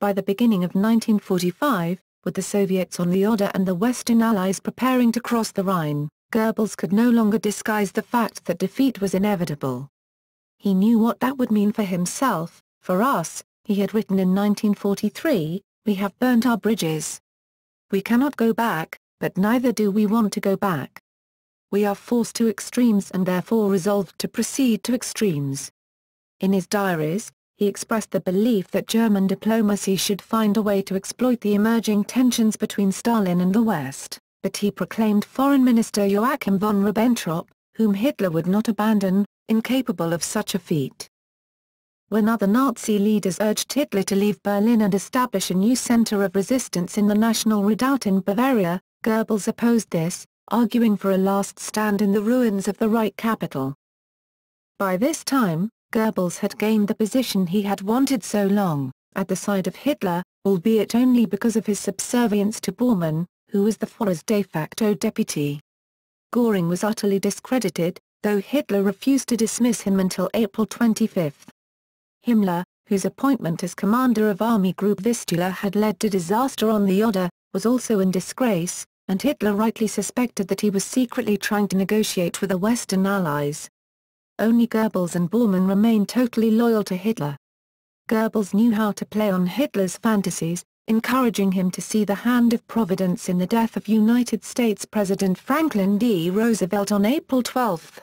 By the beginning of 1945, With the Soviets on the Oder and the Western Allies preparing to cross the Rhine, Goebbels could no longer disguise the fact that defeat was inevitable. He knew what that would mean for himself, for us, he had written in 1943, "We have burnt our bridges. We cannot go back, but neither do we want to go back. We are forced to extremes and therefore resolved to proceed to extremes." In his diaries, he expressed the belief that German diplomacy should find a way to exploit the emerging tensions between Stalin and the West, but he proclaimed Foreign Minister Joachim von Ribbentrop, whom Hitler would not abandon, incapable of such a feat. When other Nazi leaders urged Hitler to leave Berlin and establish a new center of resistance in the National Redoubt in Bavaria, Goebbels opposed this, arguing for a last stand in the ruins of the Reich capital. By this time, Goebbels had gained the position he had wanted so long, at the side of Hitler, albeit only because of his subservience to Bormann, who was the Führer's de facto deputy. Göring was utterly discredited, though Hitler refused to dismiss him until April 25. Himmler, whose appointment as commander of Army Group Vistula had led to disaster on the Oder, was also in disgrace, and Hitler rightly suspected that he was secretly trying to negotiate with the Western Allies. Only Goebbels and Bormann remained totally loyal to Hitler. Goebbels knew how to play on Hitler's fantasies, encouraging him to see the hand of Providence in the death of United States President Franklin D. Roosevelt on April 12.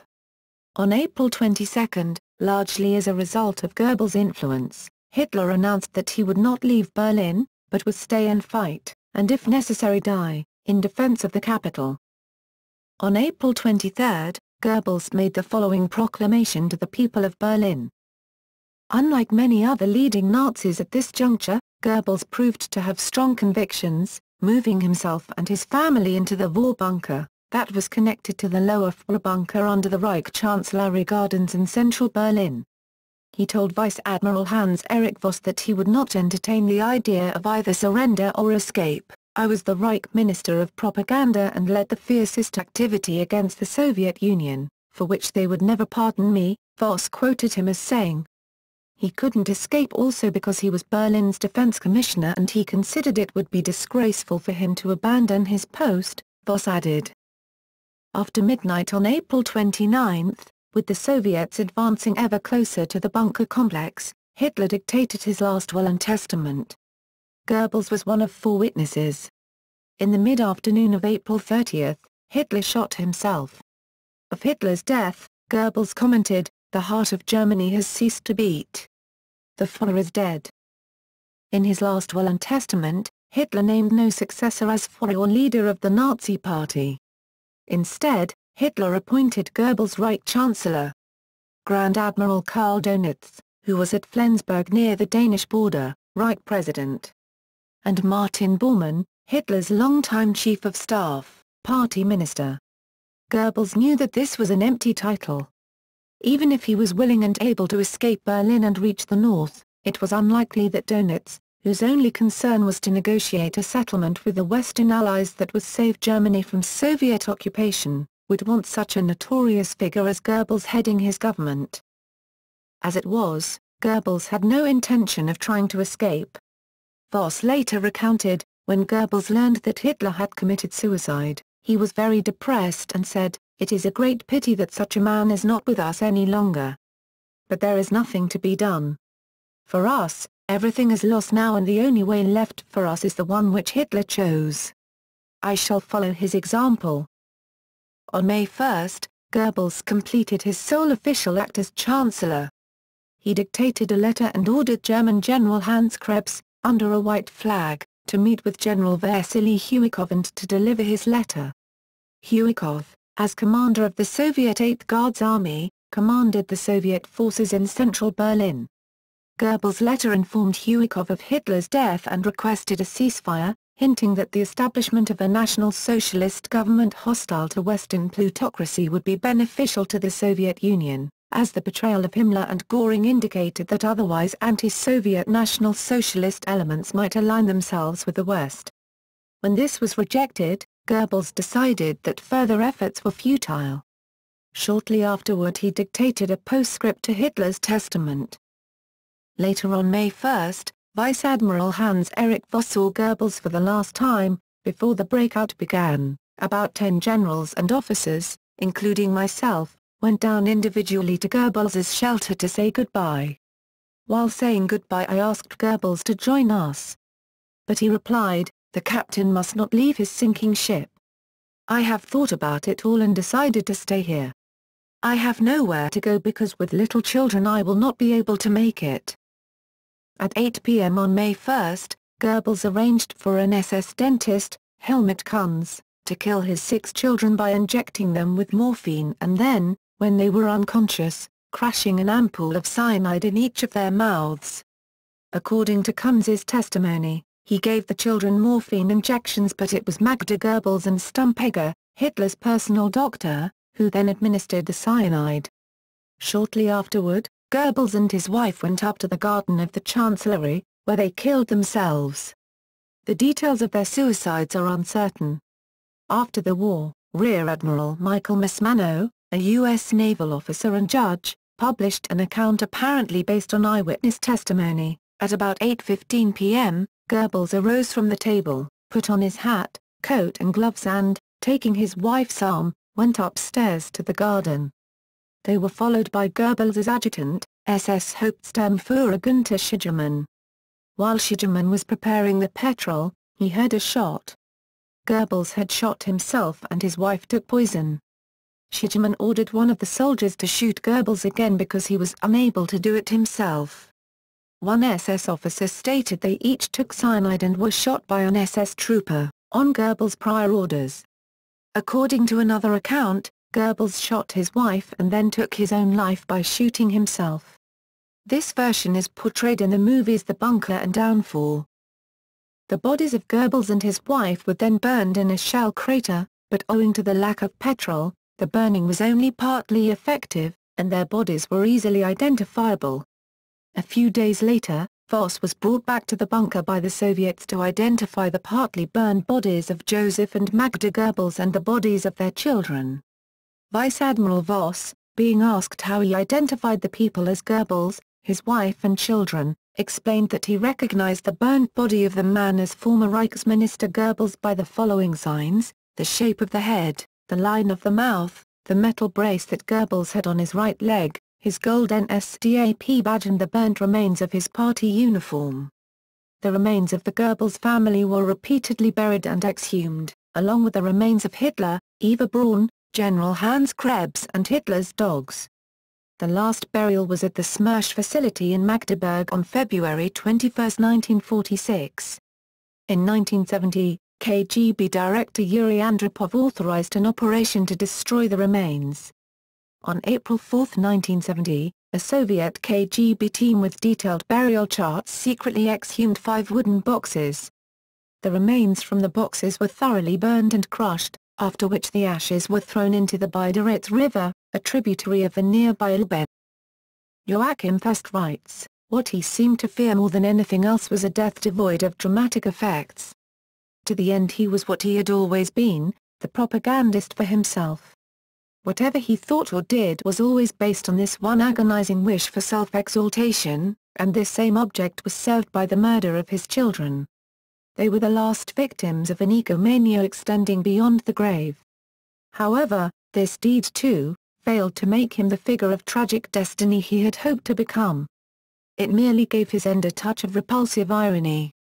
On April 22, largely as a result of Goebbels' influence, Hitler announced that he would not leave Berlin, but would stay and fight, and if necessary die, in defense of the capital. On April 23, Goebbels made the following proclamation to the people of Berlin. Unlike many other leading Nazis at this juncture, Goebbels proved to have strong convictions, moving himself and his family into the war bunker, that was connected to the lower Führer bunker under the Reich Chancellery Gardens in central Berlin. He told Vice Admiral Hans-Erich Voss that he would not entertain the idea of either surrender or escape. "I was the Reich Minister of Propaganda and led the fiercest activity against the Soviet Union, for which they would never pardon me," Voss quoted him as saying. He couldn't escape also because he was Berlin's defense commissioner and he considered it would be disgraceful for him to abandon his post, Voss added. After midnight on April 29, with the Soviets advancing ever closer to the bunker complex, Hitler dictated his last will and testament. Goebbels was one of 4 witnesses. In the mid-afternoon of April 30, Hitler shot himself. Of Hitler's death, Goebbels commented, "The heart of Germany has ceased to beat. The Führer is dead." In his last will and testament, Hitler named no successor as Führer or leader of the Nazi Party. Instead, Hitler appointed Goebbels Reich Chancellor. Grand Admiral Karl Donitz, who was at Flensburg near the Danish border, Reich President. And Martin Bormann, Hitler's longtime chief of staff, party minister. Goebbels knew that this was an empty title. Even if he was willing and able to escape Berlin and reach the north, it was unlikely that Donitz, whose only concern was to negotiate a settlement with the Western Allies that would save Germany from Soviet occupation, would want such a notorious figure as Goebbels heading his government. As it was, Goebbels had no intention of trying to escape. Voss later recounted, when Goebbels learned that Hitler had committed suicide, he was very depressed and said, "It is a great pity that such a man is not with us any longer. But there is nothing to be done. For us, everything is lost now and the only way left for us is the one which Hitler chose. I shall follow his example." On May 1, Goebbels completed his sole official act as Chancellor. He dictated a letter and ordered German General Hans Krebs, under a white flag, to meet with General Vasily Huikov and to deliver his letter. Huikov, as commander of the Soviet 8th Guards Army, commanded the Soviet forces in central Berlin. Goebbels' letter informed Huikov of Hitler's death and requested a ceasefire, hinting that the establishment of a National Socialist government hostile to Western plutocracy would be beneficial to the Soviet Union, as the betrayal of Himmler and Göring indicated that otherwise anti-Soviet National Socialist elements might align themselves with the West. When this was rejected, Goebbels decided that further efforts were futile. Shortly afterward he dictated a postscript to Hitler's testament. Later on May 1, Vice Admiral Hans-Erich Voss saw Goebbels for the last time, before the breakout began. About 10 generals and officers, including myself, went down individually to Goebbels's shelter to say goodbye. While saying goodbye, I asked Goebbels to join us. But he replied, "The captain must not leave his sinking ship. I have thought about it all and decided to stay here. I have nowhere to go because with little children I will not be able to make it." At 8 p.m. on May 1, Goebbels arranged for an SS dentist, Helmut Kunz, to kill his 6 children by injecting them with morphine and then, when they were unconscious, crashing an ampoule of cyanide in each of their mouths. According to Kunz's testimony, he gave the children morphine injections, but it was Magda Goebbels and Stumpegger, Hitler's personal doctor, who then administered the cyanide. Shortly afterward, Goebbels and his wife went up to the garden of the Chancellery, where they killed themselves. The details of their suicides are uncertain. After the war, Rear Admiral Michael Masmano, a U.S. naval officer and judge, published an account apparently based on eyewitness testimony. At about 8:15 p.m., Goebbels arose from the table, put on his hat, coat and gloves and, taking his wife's arm, went upstairs to the garden. They were followed by Goebbels's adjutant, SS Hauptsturmführer Günther Schigemann. While Schigemann was preparing the petrol, he heard a shot. Goebbels had shot himself and his wife took poison. Schigemann ordered one of the soldiers to shoot Goebbels again because he was unable to do it himself. One SS officer stated they each took cyanide and were shot by an SS trooper, on Goebbels' prior orders. According to another account, Goebbels shot his wife and then took his own life by shooting himself. This version is portrayed in the movies The Bunker and Downfall. The bodies of Goebbels and his wife were then burned in a shell crater, but owing to the lack of petrol, the burning was only partly effective, and their bodies were easily identifiable. A few days later, Voss was brought back to the bunker by the Soviets to identify the partly burned bodies of Joseph and Magda Goebbels and the bodies of their children. Vice Admiral Voss, being asked how he identified the people as Goebbels, his wife and children, explained that he recognized the burnt body of the man as former Reichsminister Goebbels by the following signs: the shape of the head, the line of the mouth, the metal brace that Goebbels had on his right leg, his gold NSDAP badge and the burnt remains of his party uniform. The remains of the Goebbels family were repeatedly buried and exhumed, along with the remains of Hitler, Eva Braun, General Hans Krebs and Hitler's dogs. The last burial was at the Smersh facility in Magdeburg on February 21, 1946. In 1970, KGB Director Yuri Andropov authorized an operation to destroy the remains. On April 4, 1970, a Soviet KGB team with detailed burial charts secretly exhumed 5 wooden boxes. The remains from the boxes were thoroughly burned and crushed, after which the ashes were thrown into the Biederitz River, a tributary of the nearby Elbe. Joachim Fest writes, "What he seemed to fear more than anything else was a death devoid of dramatic effects. To the end he was what he had always been, the propagandist for himself. Whatever he thought or did was always based on this one agonizing wish for self-exaltation, and this same object was served by the murder of his children. They were the last victims of an egomania extending beyond the grave. However, this deed too, failed to make him the figure of tragic destiny he had hoped to become. It merely gave his end a touch of repulsive irony.